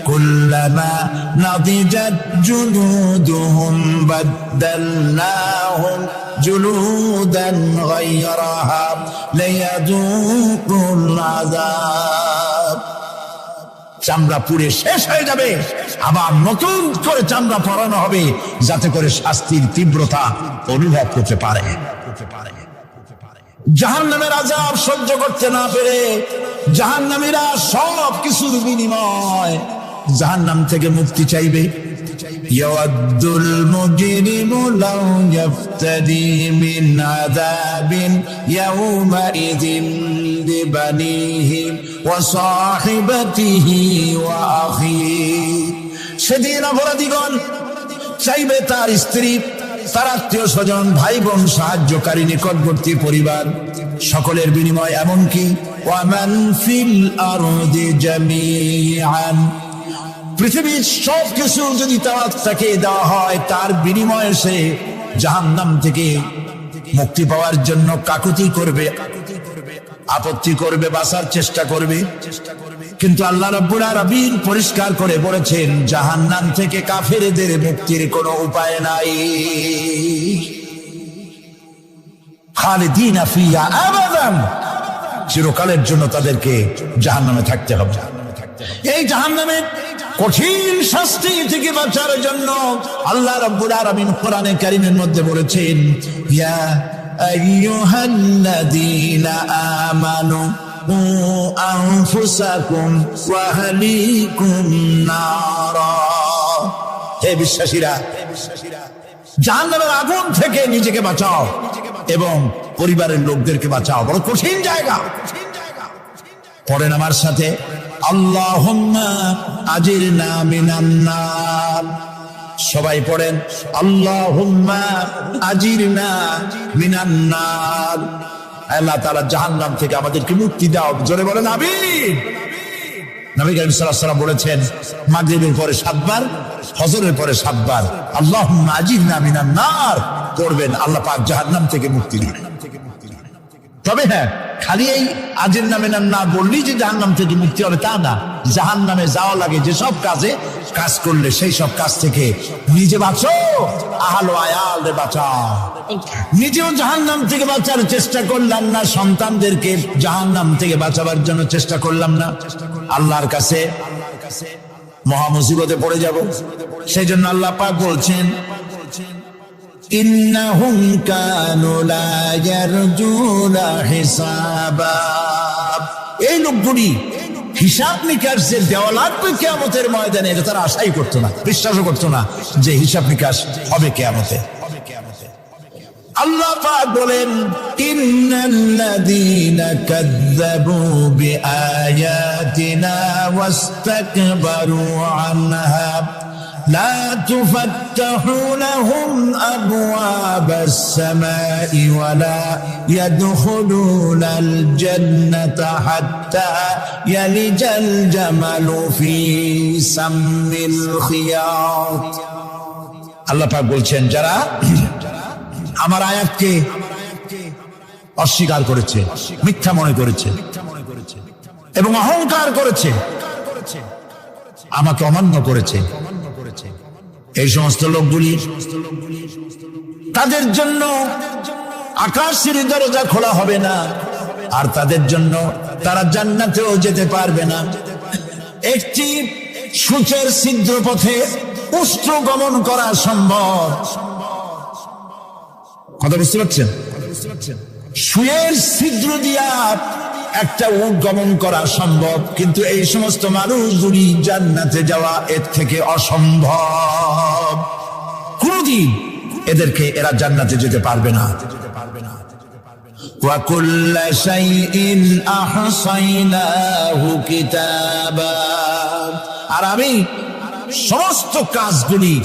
কুল্লামা নাদিজাত জুলুদুহুম বাদদালনাহুম জুলুদান গায়রাহা লিয়াযুকুল আযাব। চামড়া পুড়ে শেষ হয়ে যাবে, আবার নতুন করে চামড়া পরানো হবে যাতে করে শাস্তির তীব্রতা অনুভব করতে পারে। জাহান্নামের আযাব সহ্য করতে না পেরে জাহান্নামীরা সব কিছুর বিনিময় জাহান্নাম থেকে মুক্তি চাইবে। ইয়াওয়াদ্দুল মুজরিমু লাউ ইয়াফতাদি মিন আযাবিন ইয়াওমাইযিন বিবানিহি ওয়া সাহিবাতিহি ওয়া আখিহি। সেদিন অপরাধীগণ চাইবে তার স্ত্রী, তার আত্মীয় স্বজন, ভাই বোন, সাহায্যকারী, নিকটবর্তী পরিবার সকলের বিনিময়, এমনকি ওয়ামান ফিল আরদি জামিআন, পৃথিবীর সব কিছু যদি তাকে দেওয়া হয় তার বিনিময়ে সে জাহান্নাম থেকে মুক্তি পাওয়ার জন্য কাকুতি করবে, আপত্তি করবে, বাঁচার চেষ্টা করবে। কিন্তু আল্লাহ রাব্বুল আলামিন পরিষ্কার করে বলেছেন জাহান্নাম থেকে কাফেরদের মুক্তির কোনো উপায় নাই। খালিদিনা ফিহা আবাদান, চিরকালের জন্য তাদেরকে জাহান্নামে থাকতে হবে। এই জাহান্নামের কঠিন শাস্তি থেকে বাঁচার জন্য আল্লাহ রাব্বুল আলামিন কোরআনে কারীমের মধ্যে বলেছেন ইয়া আইয়ুহাল্লাযীনা আমানু আনফুসাকুম ওয়া আহলিকুম নারা। হে বিশ্বাসীরা, জাহান্নামের আগুন থেকে নিজেকে বাঁচাও এবং পরিবারের লোকদেরকে বাঁচাও। বড় কঠিন জায়গা। পড়েন আমার সাথে, আল্লাহুম্মা আজিরনা মিনান নার। সবাই পড়েন, আল্লাহুম্মা আজিরনা মিনান নার। আল্লাহ তাআলা জাহান্নাম থেকে আমাদেরকে মুক্তি দাও। জোরে বলেন আমিন। নবী করিম সাল্লাল্লাহু আলাইহি ওয়াসাল্লাম বলেছেন মাগরিবের পরে 7 বার, ফজরের পরে 7 বার আল্লাহুম্মা আজিরনা মিনান নার পড়বেন, আল্লাহ পাক জাহান্নাম থেকে মুক্তি দিবেন। তবে হ্যাঁ, খালি এই আজিরনা মিনান নার বললেই যে জাহান্নাম থেকে মুক্তি হবে তা না। জাহান্নামে যাওয়া লাগে যেসব কাজ করলে সেই সব কাজ থেকে নিজে বাঁচো, আহল আয়ালরে বাঁচাও। নিজেও জাহান্নাম থেকে বাঁচার চেষ্টা করলাম না, সন্তানদেরকে জাহান্নাম থেকে বাঁচাবার জন্য চেষ্টা করলাম না, আল্লাহর কাছে মহা মুসিবতে পড়ে যাব। সেই জন্য আল্লাহ পাক বলছেন ইন্নাহুম কানু লা ইয়ারজুনা হিসাবা। এই লোকগুলি হিসাব নিকাশ যে দেওয়া লাগবে কিয়ামতের ময়দানে এটা তারা আশাই করতো না, বিশ্বাসও করতো না যে হিসাব নিকাশ হবে কিয়ামতে। আল্লাহ পাক বলেন, ইন্নাল্লাযীনা কাযযাবু বিআয়াতিনা ওয়াস্তাকবারু আনহা লা তুফাত্তাহু লাহুম আবওয়াবাস সামাই ওয়া লা ইয়াদখুলুনাল জান্নাতা হাত্তা ইয়ালিজাল জামালু ফি সাম্মিল খিয়াত। আল্লাহ পাক বলছেন, যারা আমার আয়াতকে অস্বীকার করেছে, মিথ্যা মনে করেছে এবং অহংকার করেছে, আমাকে অমান্য করেছে, এই সমস্ত লোকগুলি, তাদের জন্য আকাশের দরজা খোলা হবে না, আর তাদের জন্য তারা জান্নাতেও যেতে পারবে না। একটি সূচের ছিদ্র পথে উষ্ট্র গমন করা সম্ভব। কথা বুঝতে পারছেন? সুয়ের ছিদ্র দিয়া একটা উট গমন করা সম্ভব, কিন্তু এই সমস্ত মানুষগুলি জান্নাতে যাওয়া এর থেকে অসম্ভব। কোনদিন এরা জান্নাতে যেতে পারবে না। ওয়া কুল্লা শাইইন আহসাইনাহু কিতাবা। আর আমি সমস্ত কাজগুলি,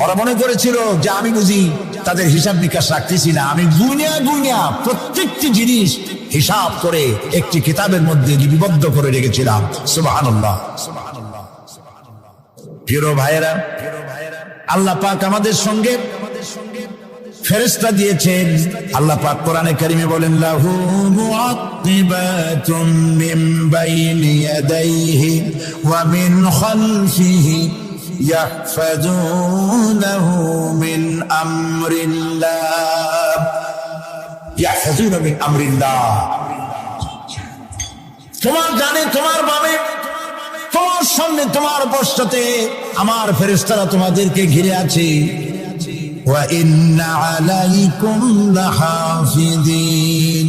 ওরা মনে করেছিল যে আমি বুঝি তাদের হিসাব নিকাশ রাখতেছি না, আমি গুনিয়া প্রত্যেকটি জিনিস হিসাব করে একটি কিতাবের মধ্যে লিপিবদ্ধ করে রেখেছিলাম। সুবহানাল্লাহ। প্রিয় ভাইয়েরা, আল্লাহ পাক আমাদের সঙ্গে ফেরেশতা দিয়েছেন। আল্লাহ পাক কোরআনে কারিমে বলেন, লাহু মুআক্কিবাতুম মিন বাইনি ইয়াদাইহি ওয়া মিন খালফিহি ইয়াহফাযুনাহু মিন আমরিল্লাহ। ইয়াহফাযুনা মিন আমরিল্লাহ। তোমার ডানে, তোমার বামে, তোমার সামনে, তোমার পশ্চাতে আমার ফেরেশতারা তোমাদেরকে ঘিরে আছে। ওয়া ইন্না আলাইকুম লাহাফিযিন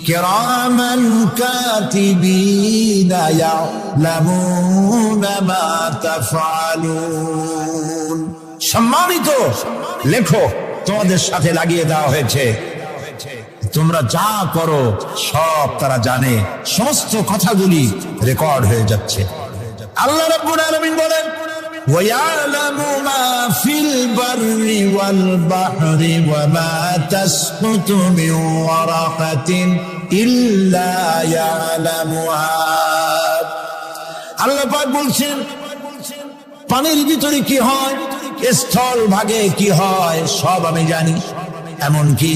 কিরামান কাতিবিনা ইয়ালামুনা মা তাফআলুন। সম্মানিত লেখক তোমাদের সাথে লাগিয়ে দেওয়া হয়েছে, তোমরা যা করো সব তারা জানে, সমস্ত কথাগুলি রেকর্ড হয়ে যাচ্ছে। আল্লাহ রাব্বুল আলামিন বলেন, وَيَعْلَمُ مَا فِي الْبَرِّ وَالْبَحْرِ وَمَا تَسْقُطُ مِنْ وَرَقَةٍ إِلَّا يَعْلَمُهَا। আল্লাহ পাক বলছেন, পানির ভিতরে কি হয়, স্থল ভাগে কি হয়, সব আমি জানি। এমনকি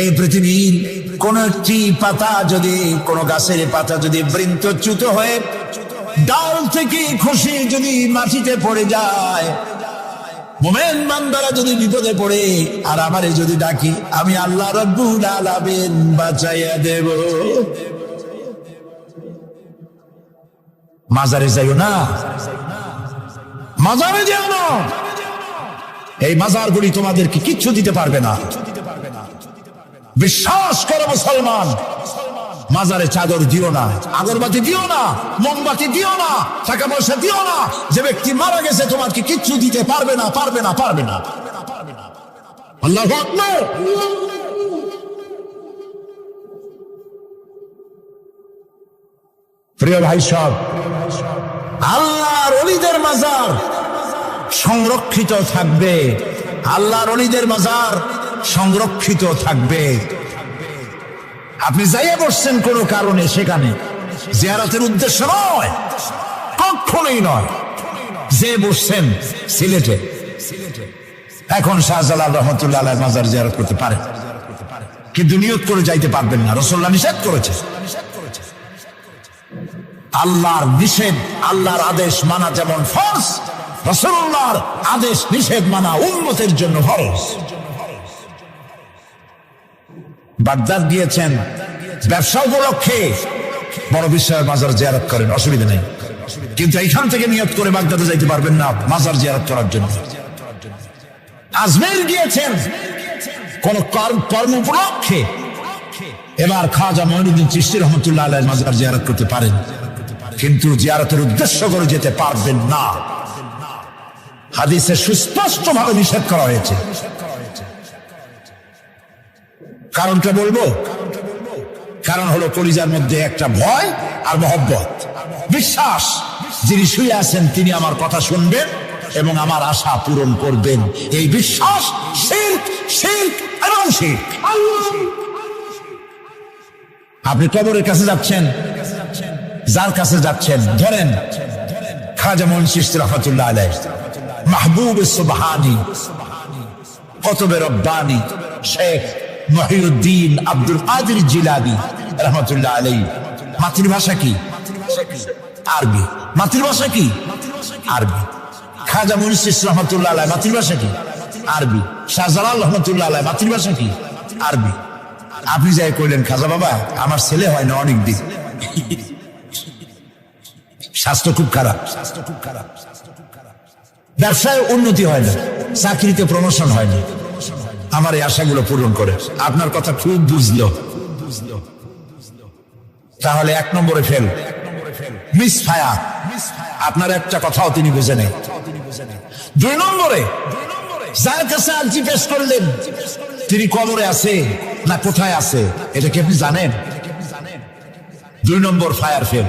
এই পৃথিবীর কোন একটি পাতা যদি, কোন গাছের পাতা যদি বৃন্তচ্যুত হয়ে ডাল থেকে খসে যদি মাটিতে পড়ে যায়, মুমিন বান্দারা যদি বিপদে পড়ে আর আমারে যদি ডাকি, আমি আল্লাহ রাব্বুল আলামিন বাঁচাইয়া দেব। মাজারে যাইও না, মাজারে যেও না, এই মাজারগুলি তোমাদেরকে কিচ্ছু দিতে পারবে না। বিশ্বাস করো মুসলমান, মাজারে চাদর দিও না, আগরবাতি দিও না, মোমবাতি দিও না, টাকা পয়সা দিও না। যে ব্যক্তি মারা গেছে তোমাকে কিচ্ছু দিতে পারবে না, পারবে না, পারবে না। আল্লাহু আকবার। প্রিয় ভাই সব, আল্লাহর ওলিদের মাজার সংরক্ষিত থাকবে, আল্লাহর ওলিদের মাজার সংরক্ষিত থাকবে। আপনি যাইয়া বসছেন কোন কারণে, সেখানে জিয়ারতের উদ্দেশ্য নয়, কখনোই নয়। যে বসছেন সিলেটে, এখন শাহজালাল রহমতুল্লাহ আলাইহির মাজার জিয়ারত করতে পারেন, কিন্তু নিয়ত করে যাইতে পারবেন না, রাসূলুল্লাহ নিষেধ করেছে। আল্লাহর নিষেধ, আল্লাহর আদেশ মানা যেমন ফরজ, রাসূলুল্লাহর আদেশ নিষেধ মানা উম্মতের জন্য ফরজ। বাগদাদ গিয়েছেন ব্যবসা উপলক্ষে, বড় বিশ্বের মাজার জিয়ারত করেন, অসুবিধা নেই, কিন্তু এইখান থেকে নিয়ত করে বাগদাদে যাইতে পারবেন না মাজার জিয়ারত করার জন্য। আজমের গিয়েছেন কোন কর্ম উপলক্ষে, এবার খাজা মঈনুদ্দিন চিশতি রহমতুল্লাহ আলাইহির মাজার জিয়ারত করতে পারেন, কিন্তু জিয়ারতের উদ্দেশ্য করে যেতে পারবেন না। হাদিসে সুস্পষ্টভাবে নিষেধ করা হয়েছে। কারণটা বলবো? কারণ হলো কলিজার মধ্যে একটা ভয় আর মহব্বত, বিশ্বাস। যিনি শুয়ে আছেন তিনি আমার কথা শুনবেন এবং আমার আশা পূরণ করবেন। এই বিশ্বাস শিরক, শিরক এবং শিরক। আপনি কবরের কাছে যাচ্ছেন, যার কাছে যাচ্ছেন ধরেন খাজা মুইন চিশতি রাহমাতুল্লাহ আলাইহি, মাহবুব সুবহানী, কুতুব রব্বানী শেখ মহিউদ্দিন আব্দুল কাদের জিলানী রাহমাতুল্লাহ আলাইহি। মাতৃভাষা কি? আরবি। মাতৃভাষা কি? আরবি। খাজা মুইন চিশতি রাহমাতুল্লাহ আলাইহি মাতৃভাষা কি? আরবি। শাহজালাল রাহমাতুল্লাহ আলাইহি মাতৃভাষা কি? আরবি। আপনি যাই কইলেন খাজা বাবা আমার ছেলে হয় না অনেক দিন, স্বাস্থ্য খুব খারাপ, ব্যবসায় উন্নতি হয় না, চাকরিতে প্রমোশন হয় না, আমার এই আশাগুলো পূরণ করে। আপনার কথা খুব বুঝলো, তাহলে 1 নম্বরে ফেল, মিস ফায়ার। আপনার একটা কথাও তিনি বুঝে নেই। 2 নম্বরে যার কাছে আর্জি পেশ করলেন তিনি কবরে আছে না কোথায় আছে এটা কি আপনি জানেন? 2 নম্বর ফায়ার ফেল।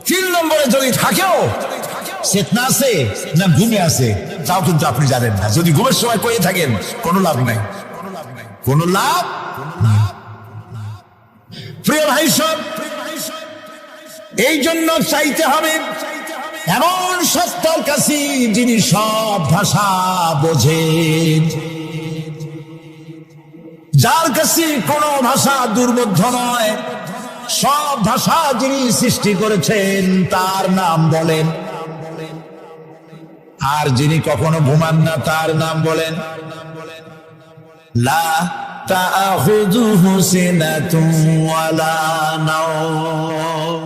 3 নম্বরে যদি থাকেও চেতনা আছে না ঘুমে আছে তাও কিন্তু আপনি জানেন না। যদি ঘুমের সময় কয়ে থাকেন কোনো লাভ নাই, কোনো লাভ। প্রিয় ভাই সব, এই জন্য চাইতে হবে এমন সত্তার কাছে যিনি সব ভাষা বোঝেন, যার কাছে কোনো ভাষা দুর্বোধ্য নয়, সব ভাষা যিনি সৃষ্টি করেছেন তার নাম বলেন। আর যিনি কখনো ঘুমান না তার নাম বলেন লা তাআখুযুহু সিনাতুন ওয়ালা নাওম,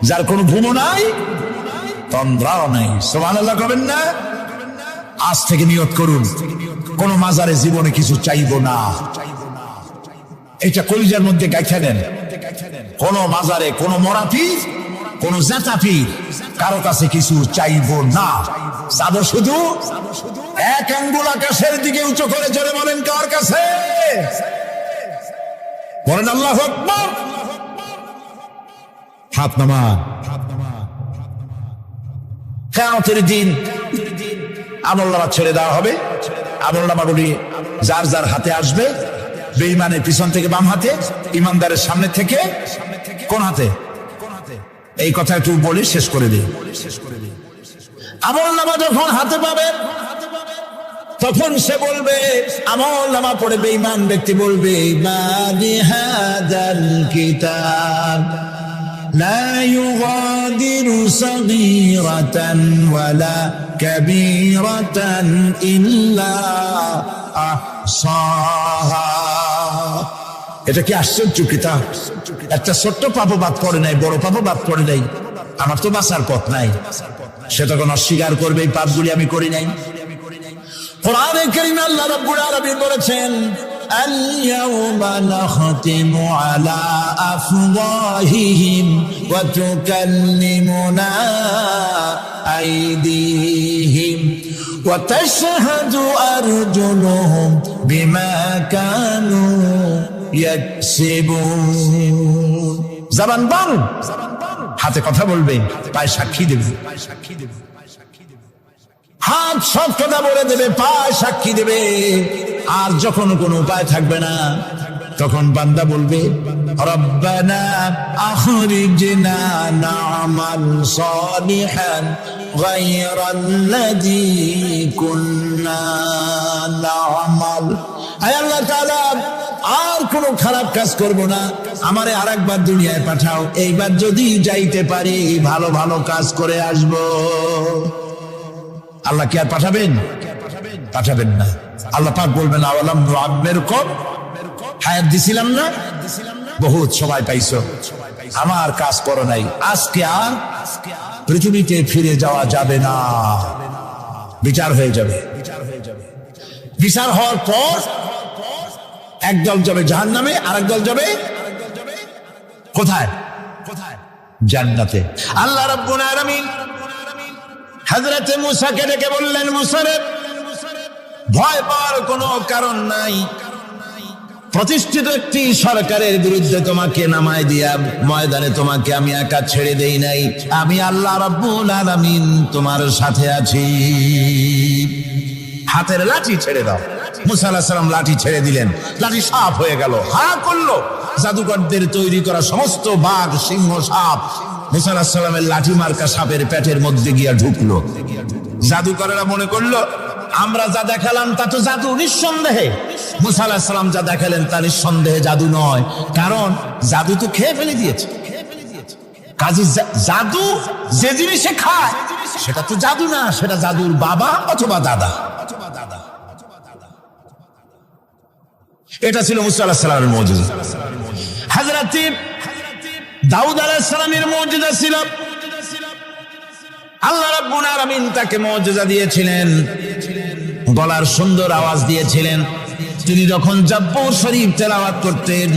যার কোনো ঘুমও নাই তন্দ্রাও নাই। সুবহানাল্লাহ করবেন না? আজ থেকে নিয়ত করুন কোন মাজারে জীবনে কিছু চাইবো না, এটা কলিজার মধ্যে গাইথা দেন। কোন মাজারে কোন মরাপি কোন জাতাপি কারো কাছে কিছু চাইবো না, চাবো শুধু এক আঙ্গুল আকাশের দিকে উঁচু করে জোরে বলেন কার কাছে? বলেন আল্লাহু আকবার। হাত নামান। কিয়ামতের দিন আমলনামা ছেড়ে দেওয়া হবে, আমলনামাগুলি যার যার হাতে আসবে। বেঈমানের পিছন থেকে বাম হাতে, ইমানদারের সামনে থেকে কোন হাতে? এই কথা একটু বলি শেষ করে দিই। আমলনামা যখন হাতে পাবে তখন সে বলবে, আমলনামা পড়ে বেঈমান ব্যক্তি বলবে মা লিহাযাল কিতাব লা ইউগাদিরু সাগীরাতান ওয়ালা কাবীরাতান ইল্লা আহসাহা। এটা কি আশ্চর্য কিতাব! একটা ছোট্ট পাপও বাদ পড়ে নাই, বড় পাপও বাদ পড়ে নাই। আমার তো বাঁচার পথ নাই। সে তখন অস্বীকার করবে এই পাপগুলি আমি করি নাই। কোরআনে কারীমে আল্লাহ রাব্বুল আলামিন বলেছেন আল-ইয়াওমা নাখতিমু আলা আফওয়াহিহিম ওয়া তুকাল্লিমুনা আইদিহিম ওয়া তাশহাদু আরজুলুহুম বিমা কানু ইয়াকসিবুন। জবান বন্ধ, হাতে কথা বলবে, পায়ে সাক্ষী দেবে। হাত সব কথা বলে দেবে, পায়ে সাক্ষী দেবে। আর যখন কোনো উপায় থাকবে না তখন বান্দা বলবে রব্বানা আখরিজনা না'মাল সালিহান গায়রাল্লাযী কুন্না না'মাল। আয় আল্লাহ তাআলা, আর কোনো খারাপ কাজ করব না, আমারে আরেকবার দুনিয়ায় পাঠাও। এইবার যদি যাইতে পারি ভালো ভালো কাজ করে আসব। আল্লাহ কি আর পাঠাবেন? পাঠাবেন না। আল্লাহ পাক বলবেন আওয়ালাম নুআম্মিরকুম, হায়াত দিছিলাম না, বহুত সময় পাইছো, আমার কাজ করো নাই, আজকে আর পৃথিবীতে ফিরে যাওয়া যাবে না। বিচার হয়ে যাবে। বিচার হওয়ার পর একদল যাবে জাহান্নামে, আরেক দল যাবে কোথায়? জান্নাতে। আল্লাহ রাব্বুল আলামিন হযরত মূসাকে ডেকে বললেন মুসা রে, ভয় পাওয়ার কোনো কারণ নাই, প্রতিষ্ঠিত একটি সরকারের বিরুদ্ধে তোমাকে নামায় দিয়া ময়দানে তোমাকে আমি একা ছেড়ে দেই নাই, আমি আল্লাহ রাব্বুল আলামিন তোমার সাথে আছি। হাতের লাঠি ছেড়ে দাও। মুসা আলাইহিস সালাম লাঠি ছেড়ে দিলেন, লাঠি সাপ হয়ে গেল, হা করলো। জাদুকরদের তৈরি করা সমস্ত বাঘ, সিংহ, সাপ মুসা আলাইহিস সালামের লাঠি মার্কা সাপের পেটের মধ্যে গিয়া ঢুকলো। জাদুকরেরা মনে করলো আমরা যা দেখালাম তা তো জাদু, নিঃসন্দেহে। মুসা আলাইহিস সালাম যা দেখালেন তা নিঃসন্দেহে জাদু নয়, কারণ জাদু তো খেয়ে ফেলে দিয়েছে। কাজে জাদু যে জিনিসে খায় সেটা তো জাদু না, সেটা জাদুর বাবা অথবা দাদা। এটা ছিল মুসা আলাইহিস সালামের মুজিজা। হযরত দাউদ আলাইহিস সালামের মুজিজা ছিল, আল্লাহ রাব্বুল আলামিন তাকে মুজিজা দিয়েছিলেন, গলার সুন্দর আওয়াজ দিয়েছিলেন। তিনি যখন জাব্বুর শরীফ তেলাওয়াত করতেন,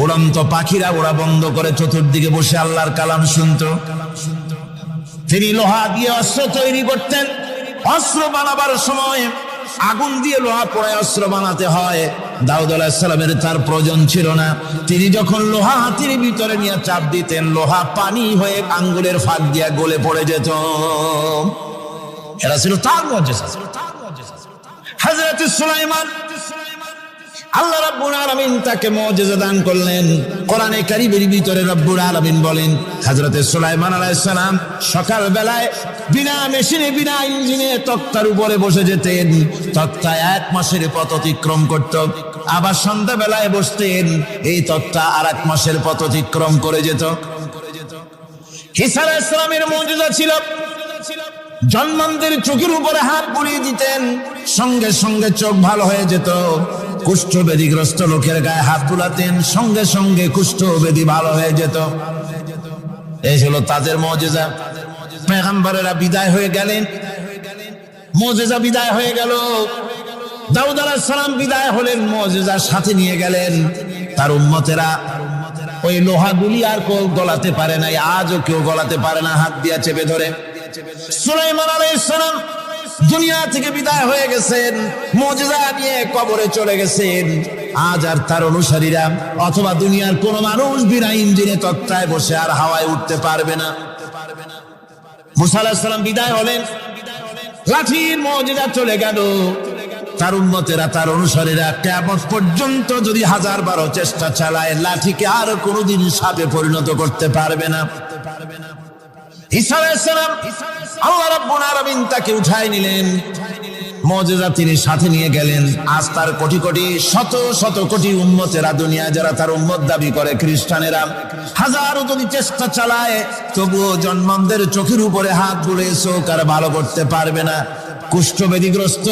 উড়ন্ত পাখিরা ওড়া বন্ধ করে চতুর্দিকে বসে আল্লাহর কালাম শুনত। তিনি লোহা দিয়ে অস্ত্র তৈরি করতেন। অস্ত্র বানাবার সময় আগুন দিয়ে লোহা পোড়ায় অস্ত্র বানাতে হয়। দাউদ আলাইহিস সালামের তার প্রয়োজন ছিল না। তিনি যখন লোহা হাতির ভিতরে নিয়ে চাপ দিতেন, লোহা পানি হয়ে আঙ্গুলের ফাঁক দিয়ে গলে পড়ে যেত। এটা ছিল তার মুজিজা। হযরত সুলাইমান, আল্লাহ রাব্বুল আলামিন তাকে মুজিজা দান করলেন। কোরআনে কারীমের ভিতরে রব্বুল আলামিন বলেন, হযরত সুলাইমান আলাইহিস সালাম সকাল বেলায় বিনা মেশিনে, বিনা ইঞ্জিনে তক্তার উপরে বসে যেতেন। তক্তা 1 মাসের পথ অতিক্রম করত। আবার সন্ধ্যা বেলায় বসতেন, এই তক্তা আর 1 মাসের পথ অতিক্রম করে যেত। ঈসা আলাইহিস সালামের মুজিজা ছিল, জন্মান্ধের চোখের উপরে হাত বুলিয়ে দিতেন, সঙ্গে সঙ্গে চোখ ভালো হয়ে যেত। কুষ্ঠব্যাধিগ্রস্ত লোকের গায়ে হাত বুলাতেন, সঙ্গে সঙ্গে কুষ্ঠব্যাধি ভালো হয়ে যেত। এই ছিল তাদের মুজিজা। পয়গম্বরেরা বিদায় হয়ে গেলেন, মুজিজা বিদায় হয়ে গেল। দাউদ আলাইহিস সালাম বিদায় হলেন, মুজিজা সাথে নিয়ে গেলেন। তার উম্মতেরা ওই লোহাগুলি আর কেউ গলাতে পারে নাই, আজও কেউ গলাতে পারে না হাত দিয়া চেপে ধরে। সুলাইমান আলাইহিস সালাম দুনিয়া থেকে বিদায় হয়ে গেছেন, মুজিজা নিয়ে কবরে চলে গেছেন। আজ আর তার অনুসারীরা অথবা দুনিয়ার কোন মানুষ বিনা ইঞ্জিনে তক্তায় বসে আর হাওয়ায় উঠতে পারবে না। মুসা আলাইহিস সালাম বিদায় হলেন, লাঠির মুজিজা চলে গেল। তার উম্মতেরা, তার অনুসারীরা কিয়ামত পর্যন্ত যদি 1000 চেষ্টা চালায়, লাঠিকে আর কোনোদিন সাপে পরিণত করতে পারবে না। ঈসা আলাইহিস সালাম, আল্লাহ রাব্বুল আলামিন তাকে উঠায় নিলেন, মুজিজা তিনি সাথে নিয়ে গেলেন। আজ তার কোটি কোটি, শত শত কোটি উম্মতেরা, দুনিয়া যারা তার উম্মত দাবি করে, খ্রিস্টানেরা হাজারো যদি চেষ্টা চালায়, তবুও জন্মান্ধের চোখের উপরে হাত বুলিয়ে চোখ আর ভালো করতে পারবে না। কুষ্ঠব্যাধিগ্রস্ত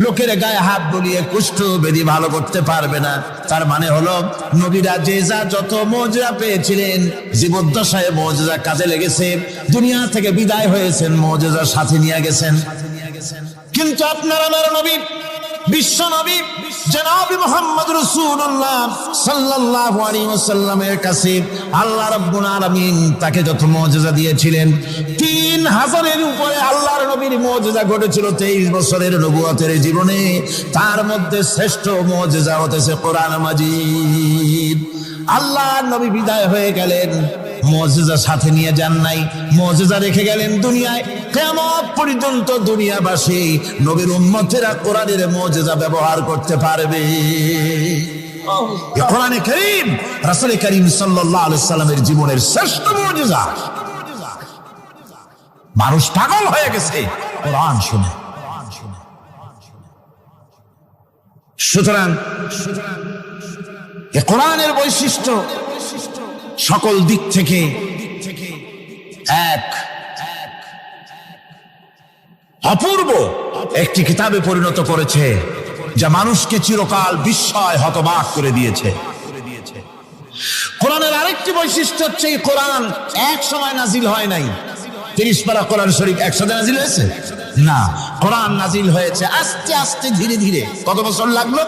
লোকের গায়ে হাত বুলিয়ে কুষ্ঠব্যাধি ভালো করতে পারবে না। তার মানে হলো নবীরা যে যা যত মুজিজা পেয়েছিলেন, জীবদ্দশায় মুজিজা কাজে লেগেছে, দুনিয়া থেকে বিদায় হয়েছেন, মুজিজা সাথে নিয়ে গেছেন। কিন্তু আপনার আমার নবী, বিশ্ব নবী জনাব মুহাম্মদ রাসূলুল্লাহ সাল্লাল্লাহু আলাইহি ওয়াসাল্লামের কাছে আল্লাহ রাব্বুল আলামিন তাকে যত মুজিজা দিয়েছিলেন, 3000-এর উপরে আল্লাহর নবীর মুজিজা ঘটেছিল 23 বছরের নবুয়তের জীবনে। তার মধ্যে শ্রেষ্ঠ মুজিজা হতেছে কোরআন মাজিদ। আল্লাহর নবী বিদায় হয়ে গেলেন, মুজিজা সাথে নিয়ে যান নাই, মুজিজা রেখে গেলেন দুনিয়ায়। কিয়ামত পর্যন্ত দুনিয়াবাসী, নবীর উম্মতেরা কোরআনের মুজিজা ব্যবহার করতে পারবে। কোরআনে কারীম রাসূল কারীম সাল্লাল্লাহু আলাইহি সাল্লামের জীবনের শ্রেষ্ঠ মুজিজা। মানুষ পাগল হয়ে গেছে কোরআন শুনে। সুতরাং এই কোরআনের বৈশিষ্ট্য সকল দিক থেকে এক অপূর্ব একটি কিতাবে পরিণত করেছে, যা মানুষকে চিরকাল বিস্ময় হতবাক করে দিয়েছে। কোরআনের আরেকটি বৈশিষ্ট্য হচ্ছে, এই কোরআন এক সময় নাজিল হয় নাই। 30 পারা কোরআন শরীফ একসাথে নাজিল হয়েছে না, কোরআন নাজিল হয়েছে আস্তে আস্তে, ধীরে ধীরে। কত বছর লাগলো?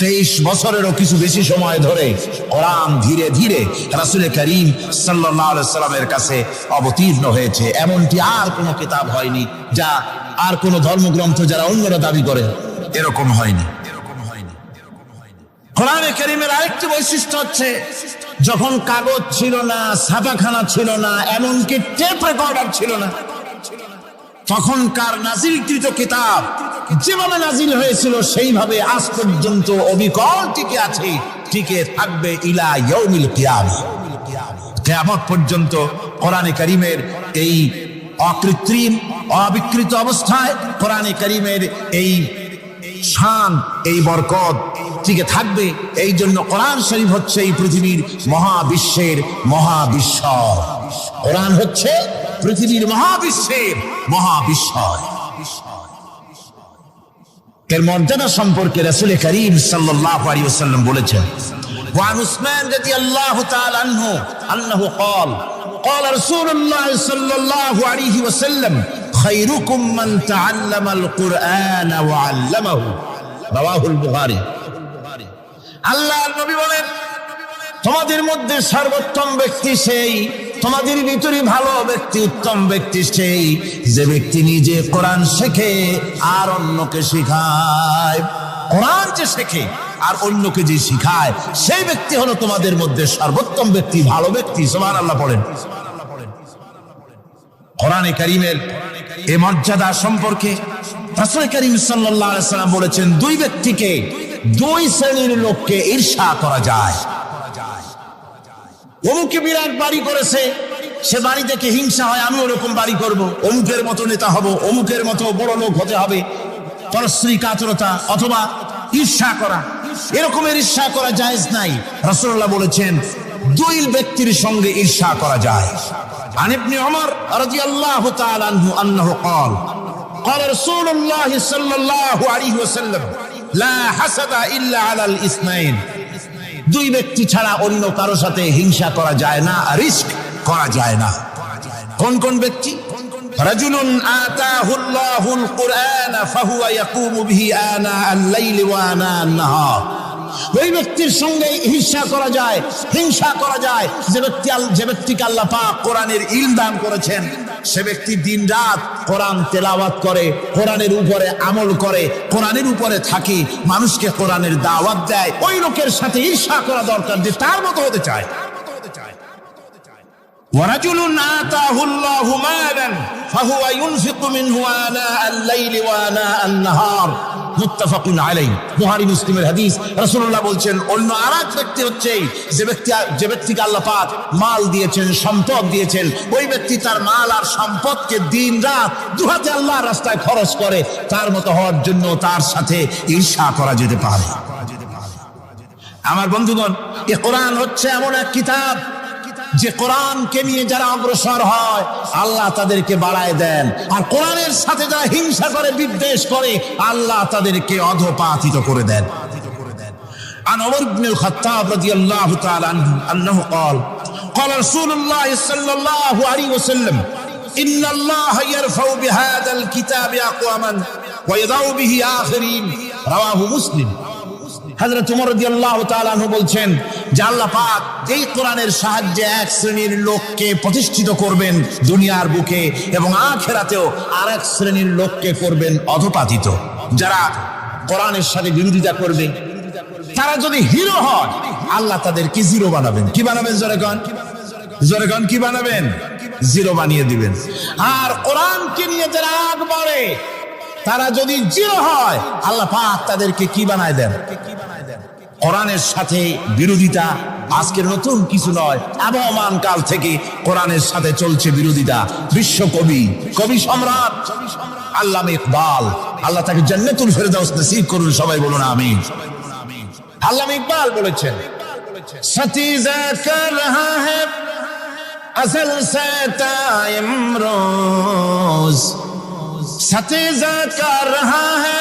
23 বছরেরও কিছু বেশি সময় ধরে কোরআন ধীরে ধীরে রাসূল কারীম সাল্লাল্লাহু আলাইহি সাল্লামের কাছে অবতীর্ণ হয়েছে। এমনটি আর কোনো কিতাব হয়নি, যা আর কোনো ধর্মগ্রন্থ যারা অন্যরা দাবি করে, এরকম হয়নি। কোরআন কোরআনে কারীমের আরেকটি বৈশিষ্ট্য হচ্ছে, যখন কাগজ ছিল না, ছাপাখানা ছিল না, এমনকি টেপ রেকর্ডার ছিল না, তখনকার নাজিলকৃত কিতাব যেভাবে নাজিল হয়েছিল সেইভাবে আজ পর্যন্ত অবিকল টিকে আছে, টিকে থাকবে ইলা ইয়াউমিল কিয়ামah। কিয়ামত পর্যন্ত কোরআনে কারীমের এই অকৃত্রিম অবিকৃত অবস্থায় কোরআনে কারীমের এই শান, এই বরকত টিকে থাকবে। এই জন্য কোরআন শরীফ হচ্ছে এই পৃথিবীর মহাবিশ্বের মহাবিস্ময়। কোরআন হচ্ছে পৃথিবীর মহাবিশ্বের মহাবিস্ময়। এর মর্যাদা সম্পর্কে রাসূল করিম সাল্লাল্লাহু আলাইহি ওয়াসাল্লাম বলেছেন, ওয়ান উসমান রাদিয়াল্লাহু তাআলা আনহু আন্নাহু قال قال رسول الله صلى الله عليه وسلم خيركم من تعلم القرآن وعلمه رواه البخاري। আল্লাহর নবী বলেন, তোমাদের মধ্যে সর্বোত্তম ব্যক্তি সেই, তোমাদের ভিতরে ভালো ব্যক্তি, উত্তম ব্যক্তি সেই যে ব্যক্তি নিজে কোরআন শেখে আর অন্যকে শেখায়। কোরআন যে শেখে আর অন্যকে যে শিখায় সেই ব্যক্তি হলো তোমাদের মধ্যে সর্বোত্তম ব্যক্তি, ভালো ব্যক্তি। সুবহানাল্লাহ পড়েন। কোরআনে কারীমের এই মর্যাদা সম্পর্কে রাসূল করিম সাল্লাল্লাহু আলাইহি ওয়াসাল্লাম বলেছেন, দুই ব্যক্তিকে, দুই শ্রেণীর লোককে ঈর্ষা করা যায়। অমুকে বিরাট বাড়ি করেছে, সে বাড়ি দেখে হিংসা হয়, আমি ওরকম বাড়ি করব, অমুকের মতো নেতা হব, অমুকের মতো বড় লোক হতে হবে। পরশ্রী কাতরতা অথবা ঈর্ষা করা, এরকমের ঈর্ষা করা জায়েজ নাই। রাসূলুল্লাহ বলেছেন দুই ব্যক্তির সঙ্গে ঈর্ষা করা যায়। عن ابن عمر رضي الله تعالى عنه أنه قال قال رسول الله صلى الله عليه وسلم لا حسد إلا على الاثنين। দুই ব্যক্তি ছাড়া অন্য কারো সাথে হিংসা করা যায় না, রিস্ক করা যায় না। কোন কোন ব্যক্তি? রাজুলুন আতাহু আল্লাহুল কুরআন ফাহুয়া ইয়াকুমু বিহি আনা আল-লাইলি ওয়া আনা আন-নাহার। ওই ব্যক্তির সঙ্গে হিংসা করা যায়, হিংসা করা যায় যে ব্যক্তিকে আল্লাহ পাক কোরআনের ইলম দান করেছেন, সে ব্যক্তি দিন রাত কোরআন তেলাওয়াত করে, কোরআনের উপরে আমল করে, কোরআনের উপরে থাকে, মানুষকে কোরআনের দাওয়াত দেয়। ওই লোকের সাথে ঈর্ষা করা দরকার যে তার মতো হতে চায়। ওয়ারাজুলুন আতাহু আল্লাহু মালান ফাহুয়া ইউনফিকু মিনহু আনা আল-লাইলি ওয়া আনা আন-নাহার। মুত্তাফাকুন আলাইহি, বুখারী মুসলিমের হাদিস। রাসূলুল্লাহ বলছেন, অন্য আরেক ব্যক্তি হচ্ছে যে ব্যক্তিকে আল্লাহ পাক মাল দিয়েছেন, সম্পদ দিয়েছেন, ওই ব্যক্তি তার মাল আর সম্পদকে দিন রাত দুহাতে আল্লাহর রাস্তায় খরচ করে। তার মতো হওয়ার জন্য তার সাথে ঈর্ষা করা যেতে পারে। আমার বন্ধুগণ, এই কোরআন হচ্ছে এমন এক কিতাব যে কোরআনকে নিয়ে যারা অগ্রসর হয় আল্লাহ তাদেরকে বাড়ায় দেন, আর কোরআনের সাথে যারা হিংসা করে, বিদ্বেষ করে, আল্লাহ তাদেরকে অধঃপাতিত করে দেন। عن عمر بن الخطاب رضي الله تعالى عنه أنه قال قال رسول الله صلى الله عليه وسلم إن الله يرفع بهذا الكتاب أقواما ويضع به آخرين رواه مسلم। হযরত ওমর রাদিয়াল্লাহু তাআলা আনহু বলছেন যে আল্লাহ পাক এই কোরআনের সাহায্যে এক শ্রেণীর লোককে প্রতিষ্ঠিত করবেন দুনিয়ার বুকে, এবং আখিরাতেও আরেক শ্রেণীর লোককে করবেন অধঃপাতিত। যারা কোরআনের সাথে বিরোধিতা করবে, তারা যদি হিরো হয় আল্লাহ তাদেরকে জিরো বানাবেন। কি বানাবেন? জোরে কোন কি বানাবেন? জিরো বানিয়ে দিবেন। আর কোরআনকে নিয়ে যারা আগ বাড়ে, তারা যদি জিরো হয় আল্লাহ পাক তাদেরকে কি বানায় দেন? কোরআনের সাথে বিরোধিতা আজকের নতুন কিছু নয়, আবহমান কাল থেকে কোরআনের সাথে চলছে বিরোধিতা। বিশ্বকবি, কবি সম্রাট আল্লামা ইকবাল, আল্লাহ তাকে জান্নাতুল ফেরদাউস নসিব করুন, সবাই বলুন আমিন। আল্লামা ইকবাল বলেছেন, সতীজা কর রহা হ্যায় আসল সে তা ইমরোজ, सतीजा कर रहा है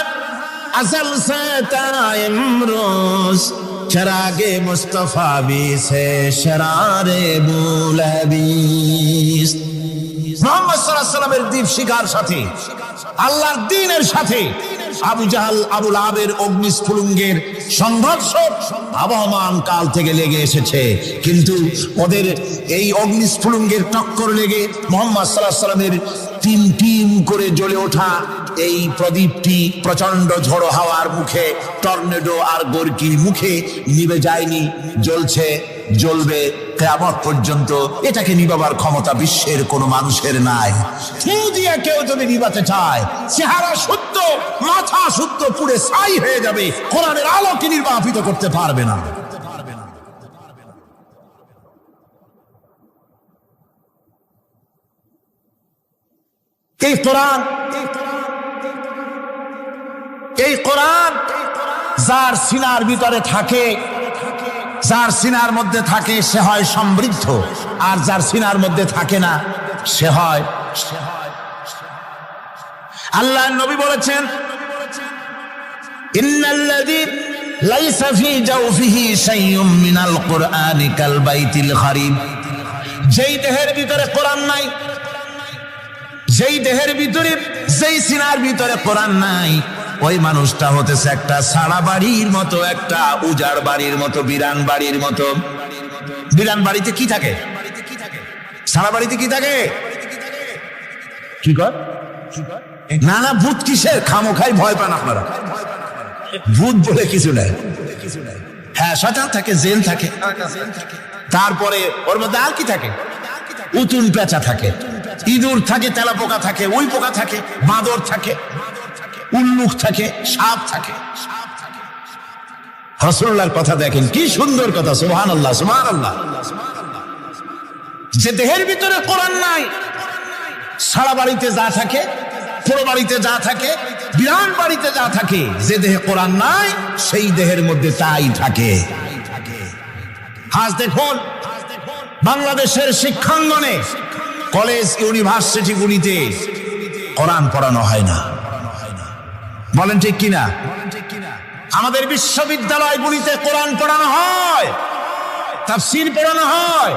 असल से इमरोज, चरागे मुस्तफा भी से शरारे बुलबीस। মুহাম্মদ সাল্লাল্লাহু আলাইহি সাল্লামের দ্বীপ শিখার সাথে, আল্লাহর দ্বীনের সাথে আবু জাহাল, আবু লাহাবের অগ্নিস্ফুলিঙ্গের সংঘর্ষ আবহমান কাল থেকে লেগে এসেছে। কিন্তু ওদের এই অগ্নিস্ফুলিঙ্গের টক্কর লেগে মুহাম্মদ সাল্লাল্লাহু আলাইহি সাল্লামের টিম টিম করে জ্বলে ওঠা এই প্রদীপটি প্রচন্ড ঝড়ো হাওয়ার মুখে, টর্নেডো আর গর্কির মুখে নিভে যায়নি, জ্বলছে, জ্বলবে কিয়ামত পর্যন্ত। এটাকে নিভাবার ক্ষমতা বিশ্বের কোনো মানুষের নাই। ফু দিয়ে কেউ যদি নিভাতে চায়, চেহারা শুদ্ধ, মাথা শুদ্ধ, পুড়ে ছাই হয়ে যাবে, কোরআনের আলোকে নির্বাপিত করতে পারবে না। এই কোরআন, এই কোরআন যার সিনার ভিতরে থাকে, যার সিনার মধ্যে থাকে সে হয় সমৃদ্ধ, আর যার সিনার মধ্যে থাকে না সে হয়। আল্লাহ নবী বলেছেন, ইন্নাল্লাযী লাইসা ফী জাওফিহি শাইউম মিনাল কুরআনি কাল বাইতিল খারিব। যেই দেহের ভিতরে কোরআন নাই, যেই দেহের ভিতরে, যেই সিনার ভিতরে কোরআন নাই, ওই মানুষটা হতেছে একটা সারা বাড়ির মতো, একটা উজাড় বাড়ির মতো, বিরান বাড়ির মতো। বিরান বাড়িতে কি থাকে? সারা বাড়িতে কি থাকে? কি কর? না না, ভূত কিসের? খামোখাই ভয় পান আপনারা। ভূত বলে কিছু নাই। হ্যাঁ, শয়তান থাকে, জিন থাকে, তারপরে ওর মধ্যে আর কি থাকে? উতুন পেঁচা থাকে, ইঁদুর থাকে, তেলাপোকা থাকে, উই পোকা থাকে, বাঁদর থাকে, উল্লুক থাকে, সাপ থাকে। রাসূলুল্লাহর কথা দেখেন, কি সুন্দর কথা, সুবহানাল্লাহ সুবহানাল্লাহ। যে দেহের ভিতরে কোরআন নাই, সারা বাড়িতে যা থাকে, পুরো বাড়িতে যা থাকে, বিরান বাড়িতে যা থাকে, যে দেহে কোরআন নাই সেই দেহের মধ্যে তাই থাকে। আজ দেখুন বাংলাদেশের শিক্ষাঙ্গনে, কলেজ ইউনিভার্সিটি গুলিতে কোরআন পড়ানো হয় না। বলেন ঠিক কিনা? আমাদের বিশ্ববিদ্যালয়গুলিতে কোরআন পড়ানো হয়, তাফসীর পড়ানো হয়,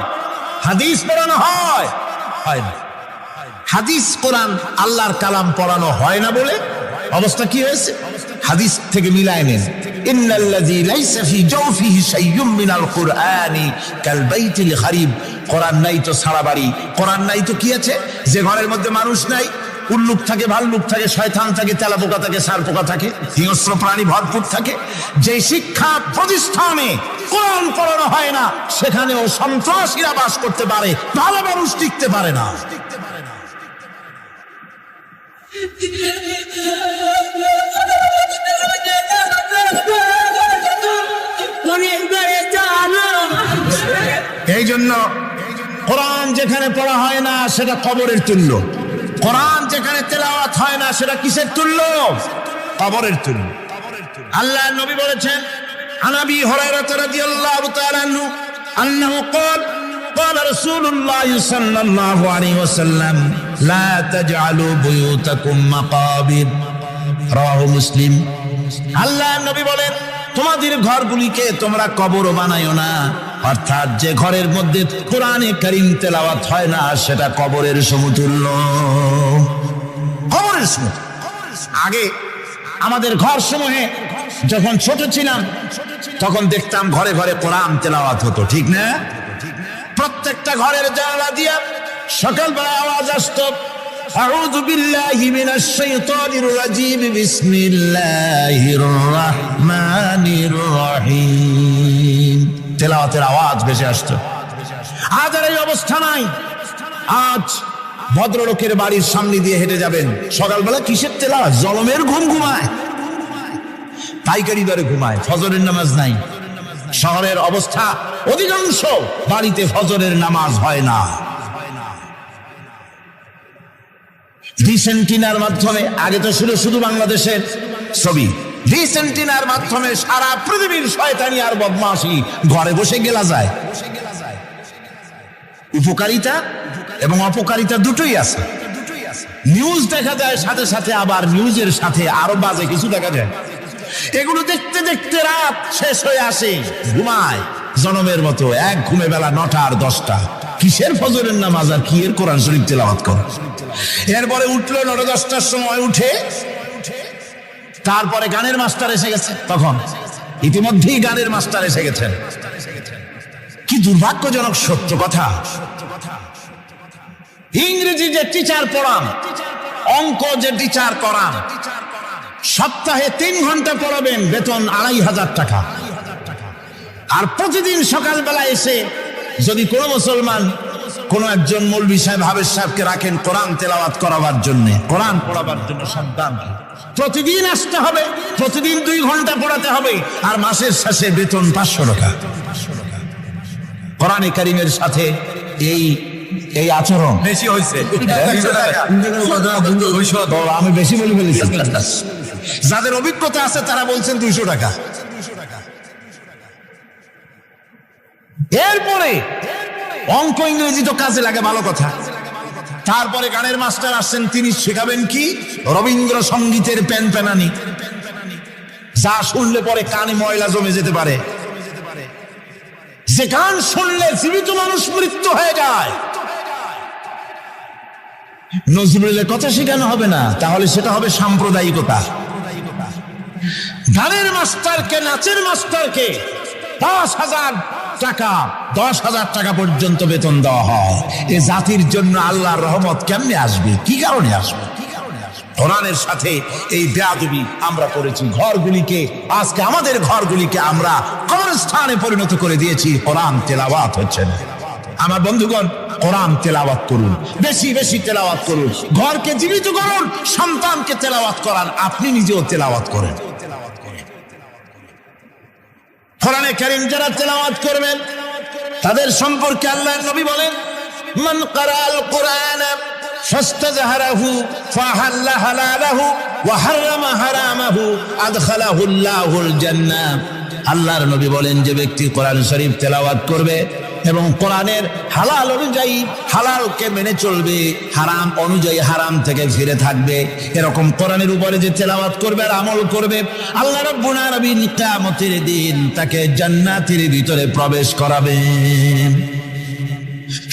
হাদিস পড়ানো হয়, হয় না। হাদিস, কোরআন, আল্লাহর কালাম পড়ানো হয় না বলে অবস্থা কি হয়েছে? হাদিস থেকে মিলায় নেন, ইন্নাল্লাযী লাইসা ফী জাওফিহি শাইউম মিনাল কুরআনি কাল বাইতিল খারিব। কোরআন নাই তো সারা বাড়ি, কোরআন নাই তো কি আছে? যে ঘরের মধ্যে মানুষ নাই, উল্লুক থাকে, ভাল্লুক থাকে, শয়তান থাকে, তেলাপোকা থাকে, সারপোকা থাকে, হিংস্র প্রাণী ভরপুর থাকে। যে শিক্ষা প্রতিষ্ঠানে কোরআন পড়ানো হয় না, সেখানেও সন্ত্রাসীরা বাস করতে পারে, ভালো মানুষ টিকতে পারে না। এই জন্য কোরআন যেখানে পড়া হয় না সেটা কবরের তুল্য, কোরআন যেখানে তেলাওয়াত হয় না সেটা কিসের তুল্য? কবরের তুল্য। আল্লাহ নবী বলেছেন, আনাবি হুরায়রা রাদিয়াল্লাহু তাআলা আনহু আন্নাহু ক্বাল قال رسول الله صلى الله عليه وسلم لا تجعلوا بيوتكم مقابر رواه مسلم। আল্লাহ নবী বলেন, তোমাদের ঘরগুলিকে তোমরা কবর বানাইও না। অর্থাৎ যে ঘরের মধ্যে কোরআনে কারীম তেলাওয়াত হয় না সেটা কবরের সমতুল্য, কবরের সমতুল্য। আগে আমাদের ঘর সমূহে যখন ছোট ছিলাম তখন দেখতাম ঘরে ঘরে কোরআন তেলাওয়াত হতো, ঠিক না? প্রত্যেকটা ঘরের জানালা দিয়া সকালবেলা আওয়াজ আসতো, আউযু বিল্লাহি মিনাশ শাইতানির রাজীম, বিসমিল্লাহির রাহমানির রহিম। তেলাওয়াতের আওয়াজ ভেসে আসতো। আজ আর এই অবস্থা নাই। আজ ভদ্রলোকের বাড়ির সামনে দিয়ে হেঁটে যাবেন, সকালবেলা কিসের তেলাওয়াত? জলমের ঘুম ঘুমায়, পাইকারি দরে ঘুমায়, ফজরের নামাজ নাই। শহরের অবস্থা, অধিকাংশ বাড়িতে ফজরের নামাজ হয় না। ডিসেন্টিনার মাধ্যমে, আগে তো শুধু বাংলাদেশের ছবি, ডিসেন্টিনার মাধ্যমে সারা পৃথিবীর শয়তানি আর বদমাশি ঘরে বসে গেলা যায়। উপকারিতা এবং অপকারিতা দুটোই আছে। নিউজ দেখা যায়, সাথে সাথে আবার নিউজের সাথে আরো বাজে কিছু দেখা যায়। এগুলো দেখতে দেখতে রাত শেষ হয়ে আসে, ঘুমায় জনমের মতো, এক ঘুমে বেলা 9টা আর 10টা। কিসের ফজরের নামাজ আর কি এর কোরআন শরীফ তেলাওয়াত করে? এরপরে উঠলো 9-10টার সময়, উঠে তারপরে গানের মাস্টার এসে গেছে। তখন ইতিমধ্যেই গানের মাস্টার এসে গেছেন। কি দুর্ভাগ্যজনক সত্য কথা। ইংরেজি যে টিচার পড়ান, অঙ্ক যে টিচার করান, সপ্তাহে 3 ঘন্টা পড়াবেন, বেতন 2500 টাকা। আর প্রতিদিন সকালবেলা এসে যদি কোনো মুসলমান কোন একজন মৌলভী সাহেব, হাফেজ সাহেবকে রাখেন কোরআন তেলাওয়াত করাবার জন্য, কোরআন পড়াবার জন্য সন্তানকে, প্রতিদিন আসতে হবে, প্রতিদিন 2 ঘন্টা পড়াতে হবে, আর মাসের শেষে বেতন 500 টাকা। কোরআনে কারীমের সাথে এই আচরণ বেশি হয়েছে। আমি বেশি বলে ফেলেছি। যাদের অভিজ্ঞতা আছে তারা বলছেন 200 টাকা। এরপরে অঙ্ক ইংরেজি তো কাজে লাগে, ভালো কথা। তারপরে গানের মাস্টার আসছেন, তিনি শেখাবেন কি? রবীন্দ্রসঙ্গীতের প্যানপ্যানানি, যা শুনলে পরে কানে ময়লা জমে যেতে পারে, যে গান শুনলে জীবিত মানুষ মৃত্যু হয়ে যায়। নজরুলের কথা শেখানো হবে না, তাহলে সেটা হবে সাম্প্রদায়িকতা। গানের মাস্টারকে, নাচের মাস্টারকে 10,000 টাকা, 10,000 টাকা পর্যন্ত বেতন দেওয়া হয়। এ জাতির জন্য আল্লাহর রহমত কেমনে আসবে? কি কারণে আসবে? কোরআনের সাথে এই বেয়াদবি আমরা করেছি। ঘরগুলিকে, আজকে আমাদের ঘরগুলিকে আমরা কবরস্থানে পরিণত করে দিয়েছি। কোরআন তেলাওয়াত হচ্ছে না। আমার বন্ধুগণ, কোরআন তেলাওয়াত করুন, বেশি বেশি তেলাওয়াত করুন, ঘরকে জীবিত করুন, সন্তানকে তেলাওয়াত করান, আপনি নিজেও তেলাওয়াত করেন। কোরআনে কারীম যারা তেলাওয়াত করবেন তাদের সম্পর্কে আল্লাহর নবী বলেন, মান ক্বারাআল কুরআন ফাস্তাযহারাহু ফাহাল্লা হালালাহু ওয়া হাররামা হারামাহু আদখালাহুল্লাহুল জান্নাহ। আল্লাহর নবী বলেন, যে ব্যক্তি কোরআন শরীফ তেলাওয়াত করবে এবং কোরআনের হালাল অনুযায়ী হালালকে মেনে চলবে, হারাম অনুযায়ী হারাম থেকে ফিরে থাকবে, এরকম কোরআনের উপরে যে তেলাওয়াত করবে আর আমল করবে, আল্লাহ রাব্বুল আলামিন কিয়ামতের দিন তাকে জান্নাতের ভিতরে প্রবেশ করাবেন।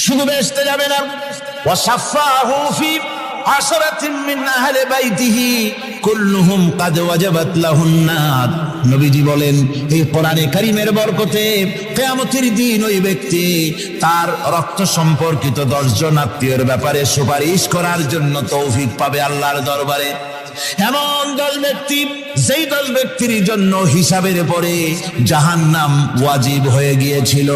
শুধু বেহেশতে যাবে না, ওয়াসাফাহু ফি আশরাতিন মিন আহলি বাইতিহি কুল্লুহুম কাদ ওয়াজাবাত লাহুন নার। নবীজি বলেন, এই কোরআনে কারীমের বরকতে কিয়ামতের দিন ওই ব্যক্তি তার রক্ত সম্পর্কিত 10 জন আত্মীয়ের ব্যাপারে সুপারিশ করার জন্য তৌফিক পাবে আল্লাহর দরবারে। এমন 10 ব্যক্তি, যেই 10 ব্যক্তির জন্য হিসাবের পরে জাহান্নাম ওয়াজিব হয়ে গিয়েছিল,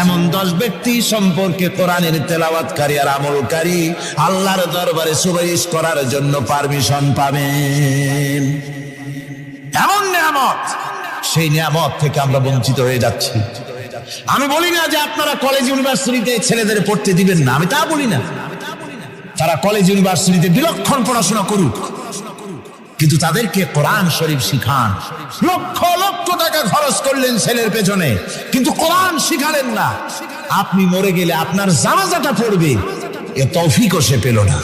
এমন 10 ব্যক্তি সম্পর্কে কোরআনের তেলাওয়াতকারী আর আমলকারী আল্লাহর দরবারে সুপারিশ করার জন্য পারমিশন পাবেন। এমন নিয়ামত, সেই নিয়ামত থেকে আমরা বঞ্চিত হয়ে যাচ্ছি। আমি বলি না যে আপনারা কলেজ ইউনিভার্সিটিতে ছেলেদের পড়তে দিবেন না, আমি তা বলি না। তারা কলেজ ইউনিভার্সিটিতে বিলক্ষণ পড়াশোনা করুক, কিন্তু তাদেরকে কোরআন শরীফ শিখান। লক্ষ লক্ষ টাকা খরচ করলেন ছেলের পেছনে, কিন্তু কোরআন শিখালেন না। আপনি মরে গেলে আপনার জানাজাটা পড়বে, এ তৌফিকও সে পেল না।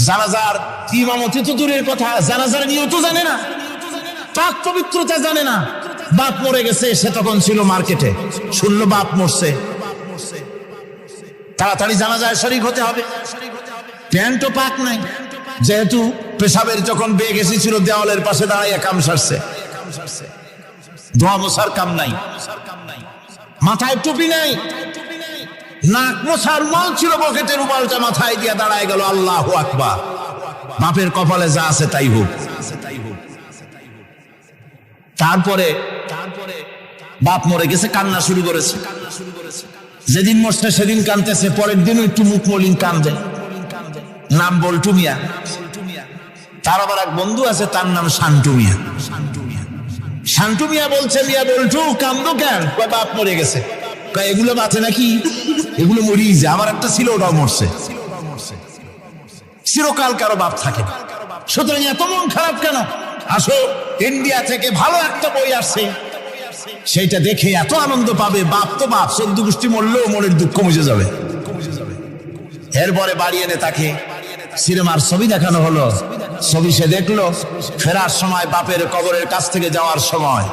জানাজার ইমামতি তো দূরের কথা, জানাজার নিয়ত জানে না, পাক পবিত্রতা জানে না। বাপ মরে গেছে, সে তখন ছিল মার্কেটে, শুনলো বাপ মরছে, তাড়াতাড়ি জানাজায় শরীক হতে হবে। প্যান্টও পাক নাই, যেহেতু পেশাবের যখন বেগ এসেছিল দেওয়ালের পাশে দাঁড়াইয়া কাম সারছে, ধোয়া মোছার কাম নাই, মাথায় টুপি নাই, নাক মোছার রুমাল ছিল পকেটে, রুমালটা মাথায় দিয়া দাঁড়ায় গেল। আল্লাহু আকবার। বাপের কপালে যা আছে তাই হোক। তারপরে বাপ মরে গেছে, কান্না শুরু করেছে। যেদিন মরছে সেদিন কানতেছে, পরের দিনও একটু মুখ মলিন কান্দে। নাম বল্টু মিয়া। তার আবার এক বন্ধু আছে, তার নাম শান্টু মিয়া। শান্টু মিয়া বলছে, মিয়া বল্টু কান্দো কেন? বাপ মরে গেছে। এগুলো বাঁচে নাকি? এগুলো মরিয়ে যায়। আমার একটা ছিল, ওটাও মরছে। চিরকাল কারো বাপ থাকে, সুতরাং এত মন খারাপ কেন? আসো, ইন্ডিয়া থেকে ভালো একটা বই আসছে, সেইটা দেখে এত আনন্দ পাবে। বাপ তো বাপ, 14 গোষ্ঠী মরলেও মনের দুঃখ মুছে যাবে। এরপরে বাড়ি এনে তাকে সিনেমার ছবি দেখানো হলো। ছবি সে দেখলো। ফেরার সময় বাপের কবরের কাছ থেকে যাওয়ার সময়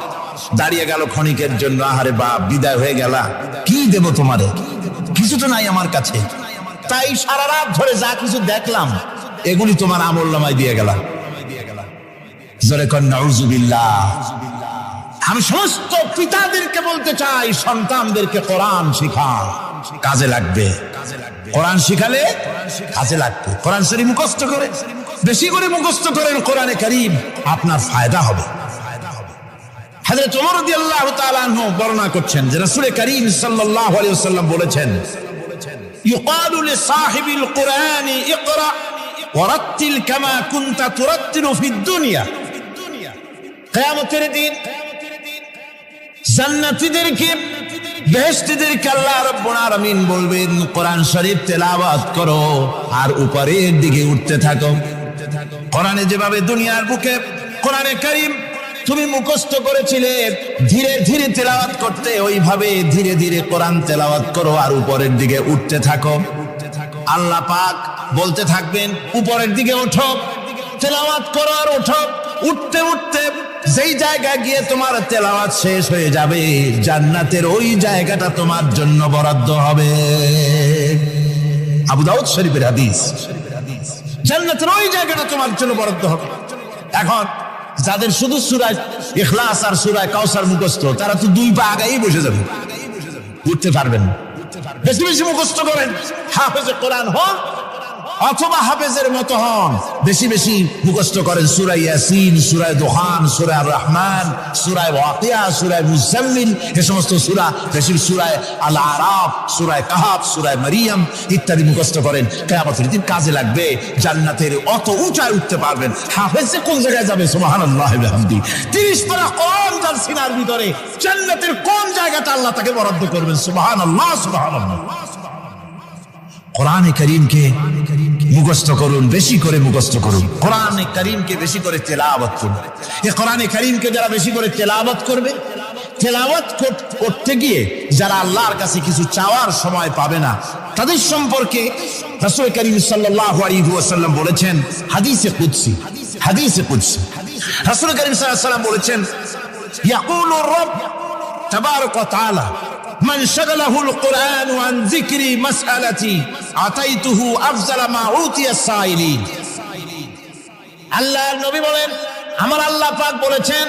দাঁড়িয়ে গেল ক্ষণিকের জন্য। আহারে বাপ, বিদায় হয়ে গেলা, কি দেব তোমারে? কিছু তো নাই আমার কাছে। তাই সারা রাত ধরে যা কিছু দেখলাম এগুলি তোমার আমলনামায় দিয়ে গেলাম। জোরে কর নাউজুবিল্লাহ। আমি সমস্ত পিতাদেরকে বলতে চাই, সন্তানদেরকে কোরআন শিখান, কাজে লাগবে। কোরআন শিখালে কাজে লাগবে। কোরআন শরীফ মুখস্থ করে বেশি করে মুখস্থ করেন কোরআনে কারীম, আপনার ফায়দা হবে। হযরত ওমর রাদিয়াল্লাহু তাআলা আনহু বর্ণনা করছেন যে রাসূল কারীম সাল্লাল্লাহু আলাইহি ওয়াসাল্লাম বলেছেন, ইউকালু লিসাহিবিল কুরআনি ইকরা ওয়ারাত্তিল কামা কুনতা তুরাত্তিলু ফিদ দুনিয়া। কিয়ামতের দিন জান্নাতীদেরকে, বেহেশতীদেরকে আল্লাহ রাব্বুল আলামিন বলবেন, কোরআন শরীফ তেলাওয়াত করো আর উপরের দিকে উঠতে থাকো। কোরআনে যেভাবে দুনিয়ার বুকে কোরআনে কারীম তুমি মুখস্থ করেছিলে, ধীরে ধীরে তেলাওয়াত করতে, ওইভাবে ধীরে ধীরে কোরআন তেলাওয়াত করো আর উপরের দিকে উঠতে থাকো। আল্লাহ পাক বলতে থাকবেন, উপরের দিকে ওঠো, তেলাওয়াত করো আর ওঠো। উঠতে উঠতে যেই জায়গা গিয়ে তোমার তেলাওয়াত শেষ হয়ে যাবে, জান্নাতের ওই জায়গাটা তোমার জন্য বরাদ্দ হবে। আবু দাউদ শরীফের হাদিস। জান্নাতের ওই জায়গাটা তোমার জন্য বরাদ্দ হবে। এখন যাদের শুধু সূরা ইখলাস আর সূরা কাউসার মুখস্থ, তারা তো দুই পা আগাই বসে যাবে, উঠতে পারবেন না। বেশি বেশি মুখস্থ করেন, হাফেজে কোরআন হন অথবা হাফেজের মতো হন। বেশি বেশি মুখস্থ করেন সূরা ইয়াসিন, সূরা দুখান, সূরা আর রহমান, সূরা ওয়াকিয়া, সূরা মুজাম্মিল, এই সমস্ত সূরা, বেশি সূরা আল আরাফ, সূরা কাহাফ, সূরা মারিয়াম ইত্যাদি মুখস্থ করেন। কিয়ামতের দিন কাজে লাগবে। জান্নাতের অত উঁচায় উঠতে পারবেন। হাফেজে কোন জায়গায় যাবে? সুবহানাল্লাহি ওয়া বিহামদিহি। 30 পারা কোন যার সিনার ভিতরে জান্নাতের কোন জায়গাটা আল্লাহ তাকে বরাদ্দ করবেন? সুবহানাল্লাহ, সুবহানাল্লাহ। কোরআনে কারীমকে মুখস্থ করুন, বেশি করে মুখস্থ করুন। কোরআনে কারীমকে বেশি করে তেলাওয়াত করুন। এই কোরআনে কারীমকে যারা বেশি করে তেলাওয়াত করবে, তেলাওয়াত করতে গিয়ে যারা আল্লাহর কাছে কিছু চাওয়ার সময় পাবে না, তাদের সম্পর্কে রাসূল কারীম সাল্লাল্লাহু আলাইহি ওয়াসাল্লাম বলেছেন হাদিসে কুদসি। হাদিসে কুদসি রাসূল কারীম সাল্লাল্লাহু আলাইহি ওয়াসাল্লাম বলেছেন, ইয়াকুলু রাব্ব তাবারাক ওয়া তাআলা মান শাগালাহুল কুরআন আন যিকরি মাসআলাতি আতাইতুহু আফজালা মা উতিয়া সাইলিন। আল্লাহর নবী বলেন, আমার আল্লাহ পাক বলেছেন,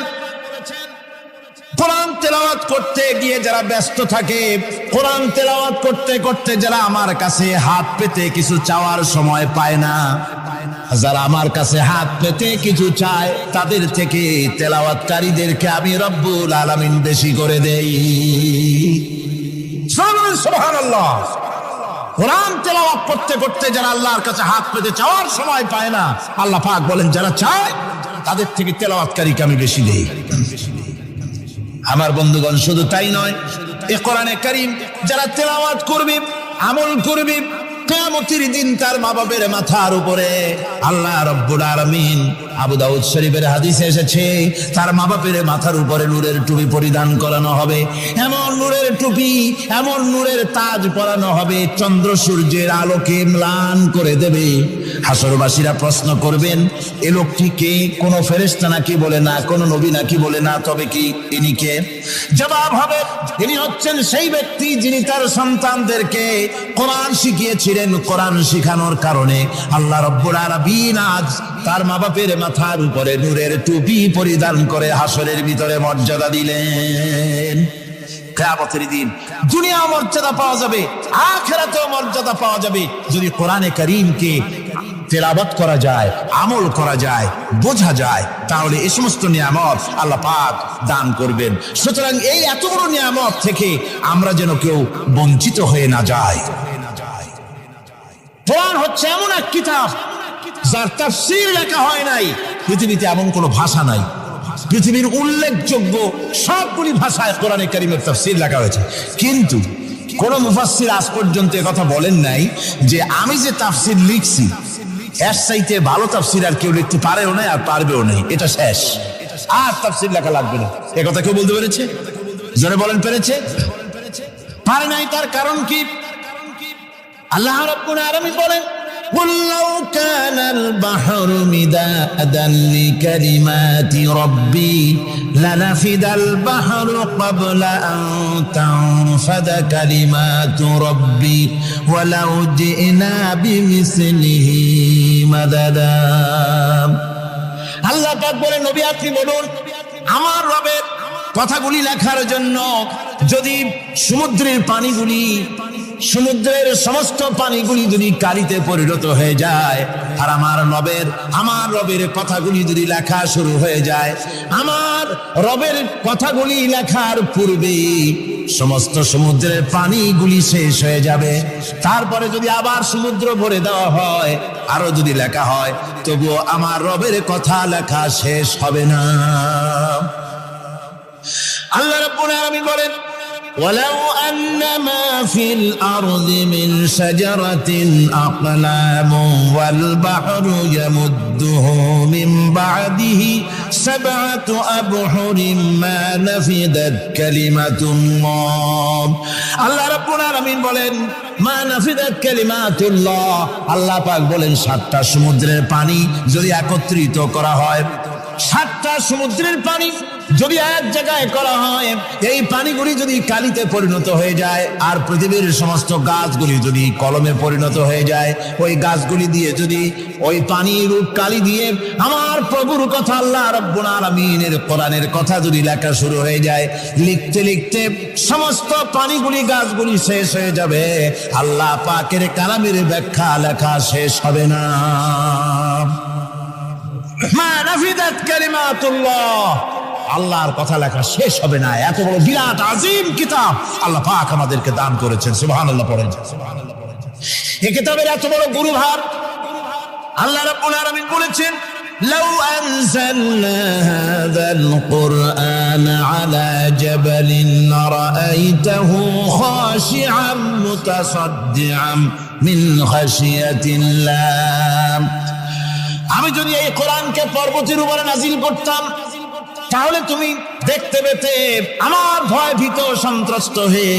কোরআন তেলাওয়াত করতে গিয়ে যারা ব্যস্ত থাকে, কোরআন তেলাওয়াত করতে করতে যারা আমার কাছে হাত পেতে কিছু চাওয়ার সময় পায় না, যারা আমার কাছে হাত পেতে কিছু চায়, তাদের থেকে তেলাওয়াতকারীদেরকে আমি রব্বুল আলামিন বেশি করে দেই। সুবহানাল্লাহ। কোরআন তেলাওয়াত করতে করতে যারা আল্লাহর কাছে হাত পেতে চাওয়ার সময় পায় না, আল্লাহ পাক বলেন যারা চায় তাদের থেকে তেলাওয়াতকারীকে আমি বেশি দেই। আমার বন্ধুগণ, শুধু তাই নয়, এই কোরআনে কারীম যারা তেলাওয়াত করবে, আমল করবে, কিয়ামতের দিন তার মা বাবার মাথার উপরে আল্লাহ রাব্বুল আলামিন, আবু দাউদ শরীফের হাদিসে এসেছে, তার মা বাবার মাথার উপরে নূরের টুপি পরিধান করানো হবে। এমন নূরের টুপি, এমন নূরের তাজ পরানো হবে, চন্দ্র সূর্যের আলোকে ম্লান করে দেবে। হাসরবাসীরা প্রশ্ন করবেন, এ লোকটি কে? কোন ফেরেশতা নাকি? বলে না। কোন নবী নাকি? বলে না। তবে কি ইনি কে? জবাব হবে, ইনি হচ্ছেন সেই ব্যক্তি যিনি তার সন্তানদেরকে কোরআন শিখিয়েছিলেন। কোরআন শিখানোর কারণে আল্লাহ রাব্বুল আলামিন আজ তার মা বাপের মাথার উপরে নূরের টুপি পরিধান করে হাসরের ভিতরে মর্যাদা দিলেন। কিয়ামতের দিন দুনিয়া মর্যাদা পাওয়া যাবে, আখিরাতেও মর্যাদা পাওয়া যাবে যদি কোরআনে কারীমকে তেলাওয়াত করা যায়, আমল করা যায়, বোঝা যায়, তাহলে এই সমস্ত নিয়ামত আল্লাহ পাক দান করবেন। সুতরাং এই এত বড় নিয়ামত থেকে আমরা যেন কেউ বঞ্চিত হয়ে না যায়। কোরআন হচ্ছে এমন এক কিতাব যার তাফসীর লেখা হয় নাই। পৃথিবীতে এমন কোনো ভাষা নাই, পৃথিবীর উল্লেখযোগ্য সবগুলি ভাষায় কোরআনে কারীমের তাফসীর লেখা হয়েছে, কিন্তু কোন মুফাসসির আজ পর্যন্ত কথা বলেন নাই যে আমি যে তাফসীর লিখছি এর চাইতে ভালো তাফসীর আর কেউ লিখতে পারেও না, আর পারবেও না, এটা শেষ, আর তাফসীর লেখা লাগবে না। এ কথা কেউ বলতে পেরেছে? জোরে বলেন, পেরেছে? পারে নাই। তার কারণ কি? আল্লাহ রাব্বুল আলামিন বলেন, قُلْ لَوْ كَانَ الْبَحْرُ مِدَادًا لِكَلِمَاتِ رَبِّي لَنَفِدَ الْبَحْرُ قَبْلَ أَن تَنفَدَ كَلِمَاتُ رَبِّي وَلَوْ جِئْنَا بِمِثْلِهِ مَدَدًا। আল্লাহ পাক বলেন, নবী আপনি বলুন, আমার রবের কথাগুলি লেখার জন্য যদি সমুদ্রের পানিগুলি সমুদ্রের সমস্ত পানিগুলি যদি কালিতে পরিণত হয়ে যায়, আর আমার রবের কথাগুলি যদি লেখা শুরু হয়ে যায়, আমার রবের কথাগুলি লেখার পূর্বে সমস্ত সমুদ্রের পানিগুলি শেষ হয়ে যাবে। তারপরে যদি আবার সমুদ্র ভরে দেওয়া হয়, আরো যদি লেখা হয়, তবুও আমার রবের কথা লেখা শেষ হবে না। আল্লাহ রাব্বুল আলামিন বলেন, ولو أن ما في الأرض من شجرة أقلام والبحر يمده من بعده 7 أبحر ما نفدت كلمة الله। আল্লাহ রাব্বুল আলামিন বলেন, মা নাফিদাত কালিমাতুল্লাহ, আল্লাহ পাক বলেন 7টা সমুদ্রের পানি যদি একত্রিত করা হয়, 7টা সমুদ্রের পানি যদি এক জায়গায় করা হয়, এই পানিগুলি যদি কালিতে পরিণত হয়ে যায়, আর পৃথিবীর সমস্ত গাছগুলি যদি কলমে পরিণত হয়ে যায়, ওই গাছগুলি দিয়ে যদি ওই পানির রূপ কালি দিয়ে আমার প্রভুর কথা, আল্লাহ রাব্বুল আলামিনের কোরআনের কথা যদি লেখা শুরু হয়ে যায়, লিখতে লিখতে সমস্ত পানিগুলি গাছগুলি শেষ হয়ে যাবে, আল্লাহ পাকের কালামের ব্যাখ্যা লেখা শেষ হবে না। মা নাফিদাত কালিমাতুল্লাহ, আল্লাহর কথা লেখা শেষ হবে না। এত বড় বিরাট আজিম কিতাব আল্লাহ পাক আমাদেরকে দান করেছেন, সুবহানাল্লাহ পড়েন। এই কিতাবের এত বড় গুরুভার আল্লাহ রাব্বুল আলামিন বলেছেন, লাউ আনজালনা হাযাল কুরআন আলা জাবালিন রাআইতাহু খাশিআন মুতাসাদ্দিআন মিন খাশিয়াতিল্লাহ। আমি যদি এই কোরআনকে পর্বতের উপরে নাজিল করতাম, তাহলে তুমি দেখতে পেতে আমার ভয় ভীত সন্ত্রস্ত হয়ে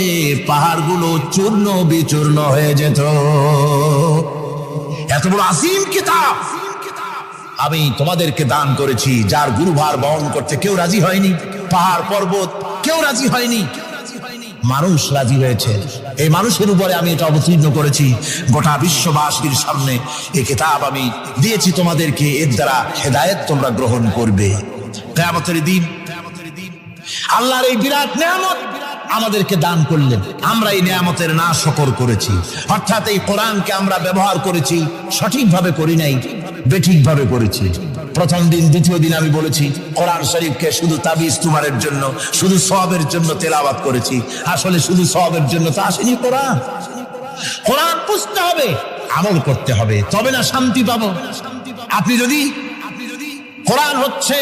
পাহাড়গুলো চূর্ণ বিচূর্ণ হয়ে যেত। এত বড় আসিম কিতাব আমি তোমাদেরকে দান করেছি, যার গুরুভার বহন করতে কেউ রাজি হয়নি, পাহাড় পর্বত কেউ রাজি হয়নি, মানুষ রাজি হয়েছে। এই মানুষের উপরে আমি এটা অবতীর্ণ করেছি, গোটা বিশ্ববাসীর সামনে এই কিতাব আমি দিয়েছি তোমাদেরকে, এর দ্বারা হেদায়েত তোমরা গ্রহণ করবে। কিয়ামতের দিন আল্লাহর এই বিরাট নিয়ামত আমাদেরকে দান করলেন, আমরা এই নিয়ামতের না শকর করেছি, অর্থাৎ এই কোরআনকে আমরা ব্যবহার করেছি সঠিকভাবে করি নাই, বেঠিকভাবে করেছি। প্রথম দিন দ্বিতীয় দিন আমি বলেছি কোরআন শরীফকে শুধু তাবিজ তুমারের জন্য, শুধু সওয়াবের জন্য তেলাওয়াত করেছি, আসলে শুধু সওয়াবের জন্য তো আসেনি। কোরআন বুঝতে হবে, আমল করতে হবে, তবে না শান্তি পাবো। আপনি যদি কোরআন হচ্ছে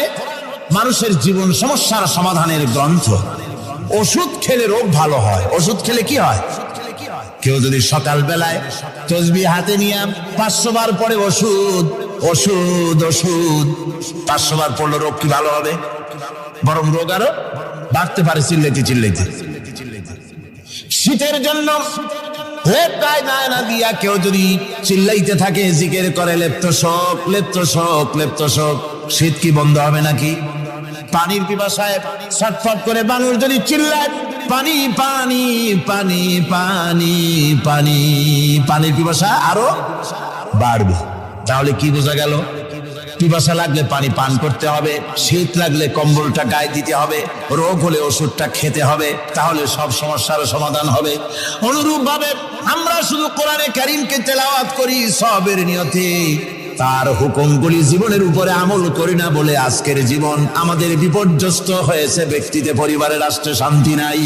মানুষের জীবন সমস্যার সমাধানের গ্রন্থ, ওষুধ খেলে রোগ ভালো হয়। ওষুধ খেলে কি হয়? কেউ যদি সকাল বেলায় তসবিহ হাতে নিয়ে 500 বার পরে ওষুধ ওষুধ ওষুধ 500 বার পড়লে রোগ কি ভালো হবে? বরং রোগ আরো বাড়তে পারে চিল্লাইতে চিল্লাইতে। শীতের জন্য না দিয়া কেউ যদি চিল্লাইতে থাকে, জিকির করে লেপ্ত শোক লেপ্ত শোক লেপ্ত শোক, শীত কি বন্ধ হবে নাকি? পানির পিপাসায় ছটফট করে মানুষ যদি চিল্লায় পানি পানি পানি পানি পানি, পানির পিপাসা আরো বাড়বে। তাহলে কি বোঝা গেল? পিপাসা লাগলে পানি পান করতে হবে, শীত লাগলে কম্বলটা গায়ে দিতে হবে, রোগ হলে ওষুধটা খেতে হবে, তাহলে সব সমস্যার সমাধান হবে। অনুরূপ ভাবে আমরা শুধু কোরআনে কারীমকে তেলাওয়াত করি সওয়াবের নিয়তে, তার হুকুমগুলি জীবনের উপরে আমল করি না বলে আজকের জীবন আমাদের বিপর্যস্ত হয়েছে। ব্যক্তিতে, পরিবারে, রাষ্ট্রে শান্তি নাই,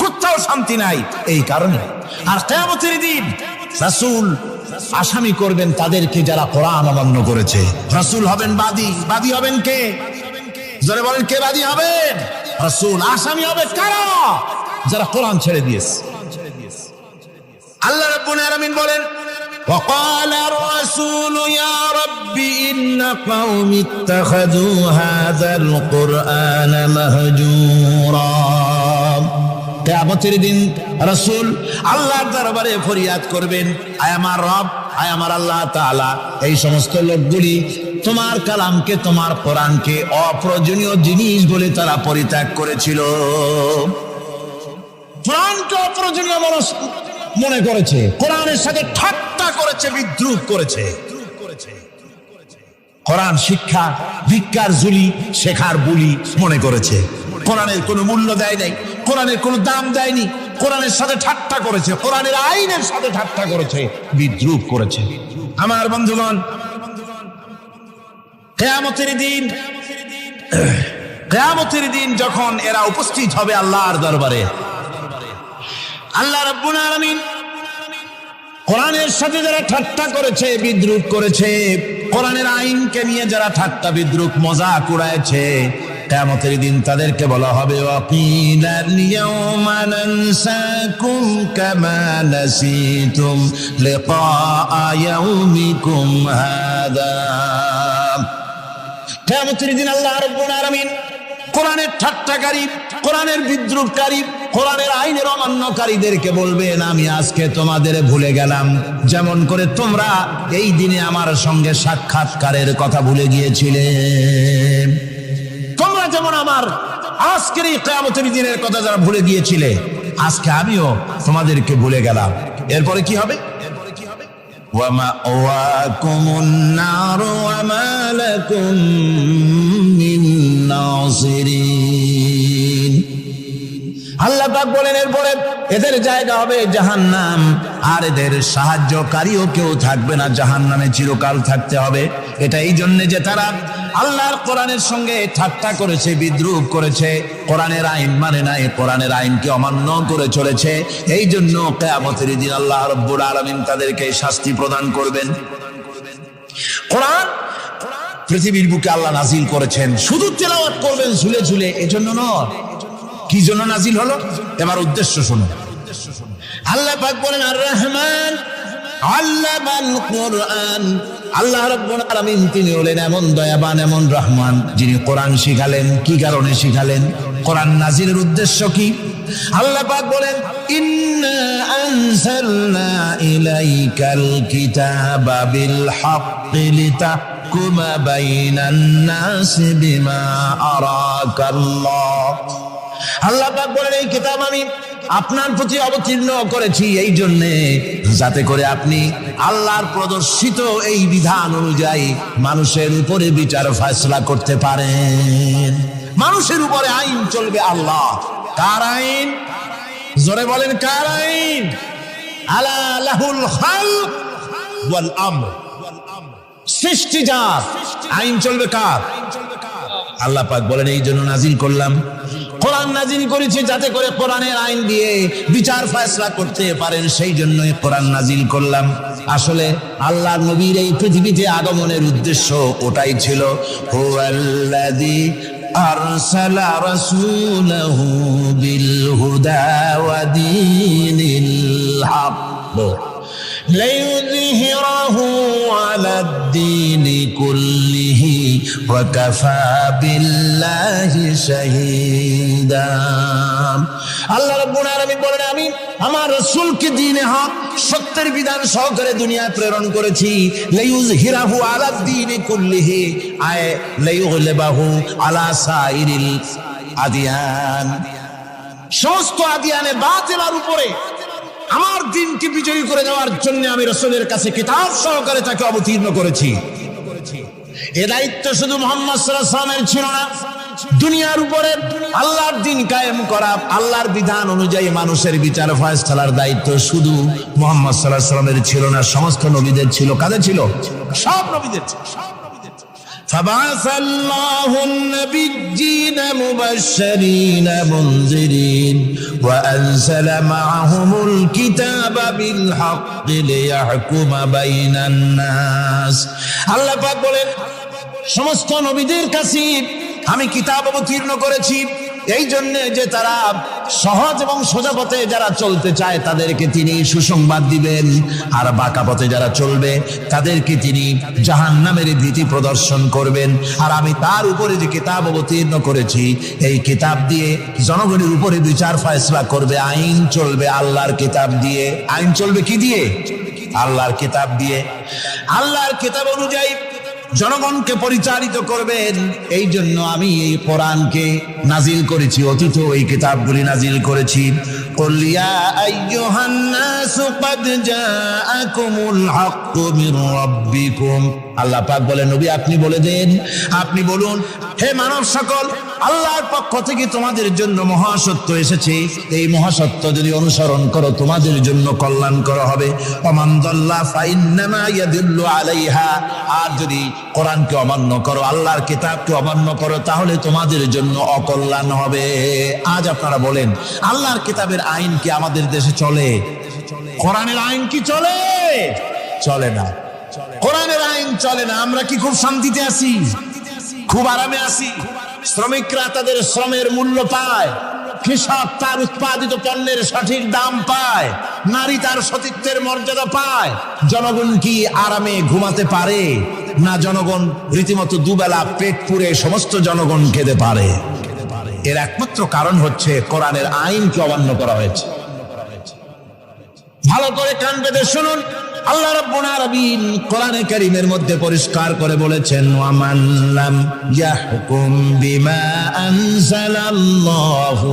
কোথাও শান্তি নাই এই কারণে। আর কিয়ামতের দিন রাসূল আসামি করবেন তাদেরকে যারা কোরআন অমান্য করেছে। রাসূল হবেন বাদী। বাদী হবেন কে? যারা বলেন কে বাদী হবেন? রাসূল। আসামি হবে কারা? যারা কোরআন ছেড়ে দিয়েছে। আল্লাহ রাব্বুল আলামিন বলেন, وقال الرسول يا رب إن قومي اتخذوا هذا القرآن مهجورا। কিয়ামতের দিন রাসূল আল্লাহর দরবারে ফরিয়াদ করবেন, আয় আমার রব, আয় আমার আল্লাহ তাআলা, এই সমস্ত লোকগুলি তোমার কালামকে, তোমার কোরআনকে অপ্রয়োজনীয় জিনিস বলে তারা পরিত্যাগ করেছিল। কোরআনকে অপ্রয়োজনীয় মনে করেছে, কোরআনের সাথে ঠাট্টা করেছে, বিদ্রুপ করেছে। কোরআন শিক্ষা ভিক্ষার ঝুলি, শেখার বুলি মনে করেছে। কোরআনের কোনো মূল্য দেয় নাই, কোরআনের কোনো দাম দেয়নি, কোরআনের সাথে ঠাট্টা করেছে, কোরআনের আইনের সাথে ঠাট্টা করেছে, বিদ্রূপ করেছে। আমার বন্ধুগণ, কিয়ামতের দিন যখন এরা উপস্থিত হবে আল্লাহর দরবারে, আল্লাহ রাব্বুল আলামিন কোরআনের সাথে যারা ঠাট্টা করেছে, বিদ্রূপ করেছে, কোরআনের আইনকে নিয়ে যারা ঠাট্টা বিদ্রূপ মজাক উড়াইছে, কিয়ামতের দিন তাদেরকে বলা হবে ওয়াকিলাল ইয়াউমা নানসাকুম কামা নাসিতুম লিকা ইয়াউমিকুম হাদা। কিয়ামতের দিন আল্লাহ রাব্বুল আলামিন কোরআনের ঠাট্টাকারী, কোরআনের বিদ্রূপকারী, কোরআনের আইনের অমান্যকারীদেরকে বলবেন আমি আজকে তোমাদের ভুলে গেলাম, যেমন করে তোমরা এই দিনে আমার সঙ্গে সাক্ষাৎকারের কথা ভুলে গিয়েছিলে। তোমরা যেমন আমার আজকের এই কিয়ামতের দিনের কথা যারা ভুলে গিয়েছিলে, আজকে আমিও তোমাদেরকে ভুলে গেলাম। এরপরে কি হবে? ওয়ামাওয়াকুমুন নার ওয়া মা লাকুম মিন নাসিরিন। আল্লাহ পাক বলেন এরপরে এদের জায়গা হবে জাহান্নাম, আর এদের সাহায্যকারীও কেউ থাকবে না, জাহান্নামে চিরকাল থাকতে হবে। এটা এই জন্য যে তারা আল্লাহর কোরআনের সঙ্গে ঠাট্টা করেছে, বিদ্রূপ করেছে, কোরআনের আইন মানে নাই, কোরআনের আইনকে অমান্য করে চলেছে। এই জন্য কিয়ামতের দিন আল্লাহ রাব্বুল আলামিন তাদেরকে শাস্তি প্রদান করবেন। কোরআন পৃথিবীর বুকে আল্লাহ নাজিল করেছেন, শুধু তেলাওয়াত করবেন ঝুলে ঝুলে, এজন্য নয়। কি জন্য নাজিল হলো? এবার উদ্দেশ্য শুনুন। আল্লাহ পাক বলেন আর রহমান আল্লামাল কোরআন। আল্লাহ রাব্বুল আলামিন তিনি হলেন এমন দয়াবান, এমন রহমান, যিনি কোরআন শিখালেন। কি কারণে শিখালেন? কোরআন নাজিলের উদ্দেশ্য কি? আল্লাহ পাক বলেন ইন্না আনজালনা ইলাইকাল কিতাবা বিল হাক্কি লিতাহকুমা বাইনান নাসি বিমা আরাকাল্লাহ। আল্লাহ পাক বলেন এই কিতাব আমি আপনার প্রতি অবতীর্ণ করেছি এই জন্যে যাতে করে আপনি আল্লাহর প্রদর্শিত এই বিধান অনুযায়ী মানুষের উপরে বিচার ফয়সালা করতে পারেন। মানুষের উপরে আইন চলবে আল্লাহ। কার আইন? জোরে বলেন কার আইন? আলা লাহুল খালক ওয়াল আমর। সৃষ্টি যার, আইন চলবে কার? আল্লাহ পাক বলেন এই জন্য নাজিল করলাম, কোরআন নাজিল করেছি যাতে করে কোরআনের আইন দিয়ে বিচার ফয়সালা করতে পারেন, সেই জন্যই কোরআন নাজিল করলাম। আসলে আল্লাহর নবীর এই পৃথিবীতে আগমনের উদ্দেশ্য ওটাই ছিল। হুয়াল্লাযী আরসালা রাসূলাহু বিল হুদা ওয়া দীনিল হক লিইয়ুযহিরাহু আলাদ-দীনি কুল্লিহি ওয়া কাফা বিল্লাহি শাহীদা। আল্লাহ রাব্বুল আলামিন বলেন আমি আমার রাসূলকে দ্বীনে হক, সত্যের বিধান সহকারে দুনিয়ায় প্রেরণ করেছি। লিইয়ুযহিরাহু আলাদ-দীনি কুল্লিহি আয় লিইয়ুগলিবাহু আলা সাইরিল আদিয়ান। সমস্ত আদিয়ানে বাতিলের উপরে আমার দিনকে বিজয়ী করে দেওয়ার জন্য আমি রাসূলের কাছে কিতাব সহকারে তাকে অবতীর্ণ করেছি। এ দায়িত্ব শুধু মুহাম্মদ সাল্লাল্লাহু আলাইহি ওয়াসাল্লামের ছিল না, দুনিয়ার উপরে আল্লাহর দ্বীন কায়েম করা, আল্লাহর বিধান অনুযায়ী মানুষের বিচার ফয়সালার দায়িত্ব শুধু মুহাম্মদ সাল্লাল্লাহু আলাইহি ওয়াসাল্লামের ছিল না, সমস্ত নবীদের ছিল। কাদের ছিল? সব নবীদের ছিল। فبعث الله النبيين مبشرين منذرين وأنزل معهم الكتاب بالحق ليحكم بين الناس। আল্লাহ পাক বলেন সমস্ত নবীদের কাছে আমি কিতাব অবতীর্ণ করেছি এই জন্য যে তারা সহজ এবং সোজা পথে যারা চলতে চায় তাদেরকে তিনি সুসংবাদ দিবেন, আর বাঁকা পথে যারা চলবে তাদেরকে তিনি জাহান্নামের ভীতি প্রদর্শন করবেন। আর আমি তার উপরে যে কিতাব অবতীর্ণ করেছি এই কিতাব দিয়ে জনগণের উপরে বিচার ফয়সালা করবে, আইন চলবে আল্লাহর কিতাব দিয়ে। আইন চলবে কি দিয়ে? আল্লাহর কিতাব দিয়ে। আল্লাহর কিতাব অনুযায়ী জনগণকে পরিচালিত করবেন। এই জন্য আমি এই কোরআনকে নাজিল করেছি, অতীত এই কিতাবগুলি নাজিল করেছি। কুল ইয়া আইয়ুহান নাসু ক্বাদ জাআকুমুল হাক্কু মির রাব্বিকুম আল্লাহ পাক বলেন, নবী আপনি বলে দেন, আপনি বলুন, হে মানব সকল, আল্লাহর পক্ষ থেকে তোমাদের জন্য মহাসত্য এসেছে, এই মহাসত্য যদি অনুসরণ করো তোমাদের জন্য কল্যাণকর হবে। ওমান দাল্লা ফাইন্নামা ইয়াদুল্লু আলাইহা, আর যদি কোরআনকে অমান্য করো, আল্লাহর কিতাবকে অমান্য করো, তাহলে তোমাদের জন্য অকল্যাণ হবে। আজ আপনারা বলেন, আল্লাহর কিতাবের আইন কি আমাদের দেশে চলে? কোরআনের আইন কি চলে? চলে না। কোরআনের আইন চলে না। আমরা কি খুব শান্তিতে আছি? খুব আরামে আছি? শ্রমিকরা তাদের শ্রমের মূল্য পায়, কৃষক তার উৎপাদিত পণ্যের সঠিক দাম পায়, নারী তার সতীত্বের মর্যাদা পায়, জনগণ কি আরামে ঘুমাতে পারে? না, জনগণ রীতিমতো দুবেলা পেট পুরে সমস্ত জনগণ খেতে পারে। এর একমাত্র কারণ হচ্ছে কোরআনের আইনকে অমান্য করা হয়েছে। ভালো করে কান পেতে শুনুন, আল্লাহ রাব্বুল আলামিন কোরআনে কারীমের মধ্যে পরিষ্কার করে বলেছেন, ওয়ামান লাম ইয়াহকুম বিমা আনজালাল্লাহু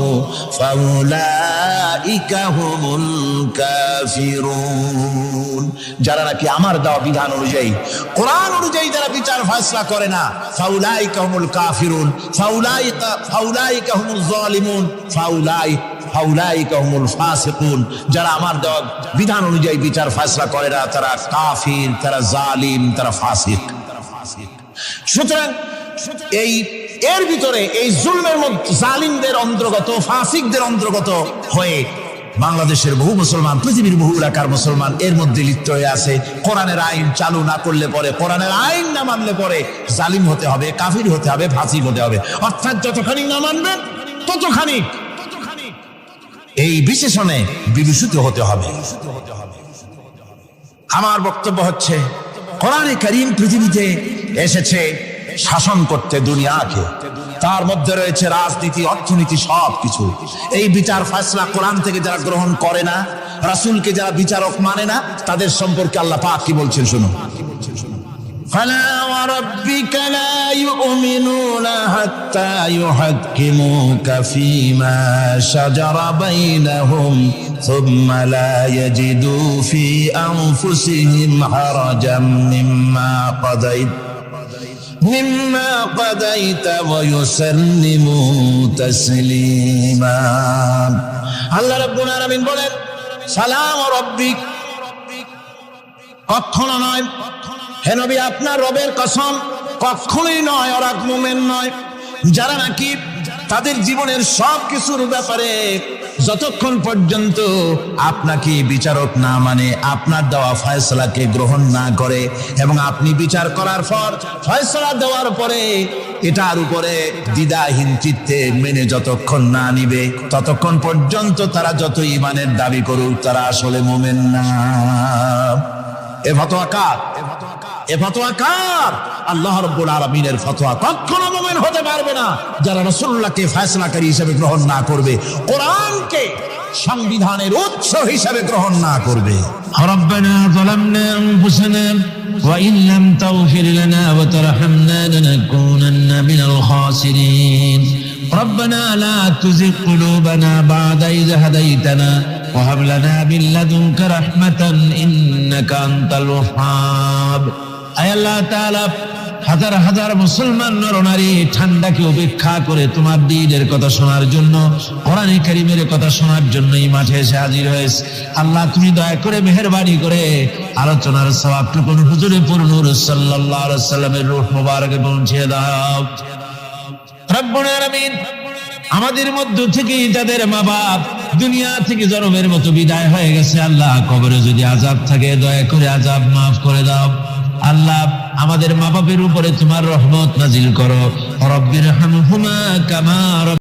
ফাউলাইকা হুমুল কাফিরুন, যারা নাকি আমার দেওয়া বিধান অনুযায়ী, কোরআন অনুযায়ী যারা বিচার ফয়সালা করে না, ফাউলাইকা হুমুল কাফিরুন, ফাউলাইকা হুমুল যালিমুন, ফাউলাইকা হুমুল ফাসিকুন, যারা আমার দেওয়া বিধান অনুযায়ী বিচার ফয়সালা করে না, তারা কাফির, তারা জালিম, তারা ফাসিক। সুতরাং এর ভিতরে এই জুলমের মধ্যে জালিমদের অন্তর্গত, ফাসিকদের অন্তর্গত হয়ে বাংলাদেশের বহু মুসলমান, পৃথিবীর বহু এলাকার মুসলমান এর মধ্যে লিপ্ত হয়ে আছে। কোরআনের আইন চালু না করলে পরে, কোরআনের আইন না মানলে পরে জালিম হতে হবে, কাফির হতে হবে, ফাসিক হতে হবে। অর্থাৎ যতখানি না মানবেন ততখানি এই বিশেষণে বিভূষিত হতে হবে। আমার বক্তব্য হচ্ছে, কোরআনে কারীম পৃথিবীতে এসেছে শাসন করতে দুনিয়াকে, তার মধ্যে রয়েছে রাজনীতি, অর্থনীতি, সবকিছু। এই বিচার ফয়সালা কোরআন থেকে যারা গ্রহণ করে না, রাসূলকে যারা বিচারক মানে না, তাদের সম্পর্কে আল্লাহ পাক কি বলছেন শুনুন। فلا وربك لا يؤمنون حتى يحكموك فيما شجر بينهم ثم لا يجدوا في أنفسهم حرجا مما قضيت ويسلموا تسليما। আল্লাহ রাব্বুল আলামিন বলেন, সালাম রব্বিক, কখনো নয় হে নবী, আপনার রবের কসম, কখনোই নয়, ওরা মুমিন নয় যারা নাকি তাদের জীবনের সব কিছুর ব্যাপারে যতক্ষণ পর্যন্ত আপনাকে বিচারক না মানে, আপনার দেওয়া ফয়সালাকে গ্রহণ না করে, এবং আপনি বিচার করার পর ফয়সালা দেওয়ার পরে এটার উপরে দ্বিধাহীন চিত্তে মেনে যতক্ষণ না নিবে, ততক্ষণ পর্যন্ত তারা যত ঈমানের দাবি করুক, তারা আসলে মুমিন না। এ ফতোয়া কার? এ ফতোয়া কার? আল্লাহ রাব্বুল আলামিনের ফতোয়া। কখনো মুমিন হতে পারবে না যারা রাসূলুল্লাহকে ফয়সালাকারী হিসেবে গ্রহণ না করবে, কোরআনকে সংবিধানের উৎস হিসেবে গ্রহণ না করবে। রব্বানা যালামনা আনফুসানা ওয়া ইন লাম তাগফির লানা ওয়া তারহামনা লানাকুনান্না মিনাল খাসিরিন। রব্বানা লা তুযিগ কুলুবানা বা'দা ইয হাদাইতানা ওয়া হাব লানা মিন লাদুনকা রাহমাতান ইন্নাকা আনতাল ওয়াহ্হাব। আয় আল্লাহ তাআলা, হাজার হাজার মুসলমান নরনারী ঠান্ডাকে উপেক্ষা করে তোমার দ্বীনের কথা শোনার জন্য, কোরআনে কারীমের কথা শোনার জন্য এই মাঠে এসে হাজির হয়েছে। আল্লাহ, তুমি দয়া করে মেহেরবানি করে আলোচনার সওয়াবটুকু হুজুরে পুরনূর সাল্লাল্লাহু আলাইহি সাল্লামের রূহ মুবারকে পৌঁছে দাও। রব্বুল আলামিন, আমাদের মধ্য থেকে যাদের মা বাপ দুনিয়া থেকে জনমের মতো বিদায় হয়ে গেছে, আল্লাহ কবরে যদি আযাব থাকে দয়া করে আযাব মাফ করে দাও। আল্লাহ, আমাদের মা বাপের উপরে তোমার রহমত নাজিল করো। রব্বিরহামহুমা কামা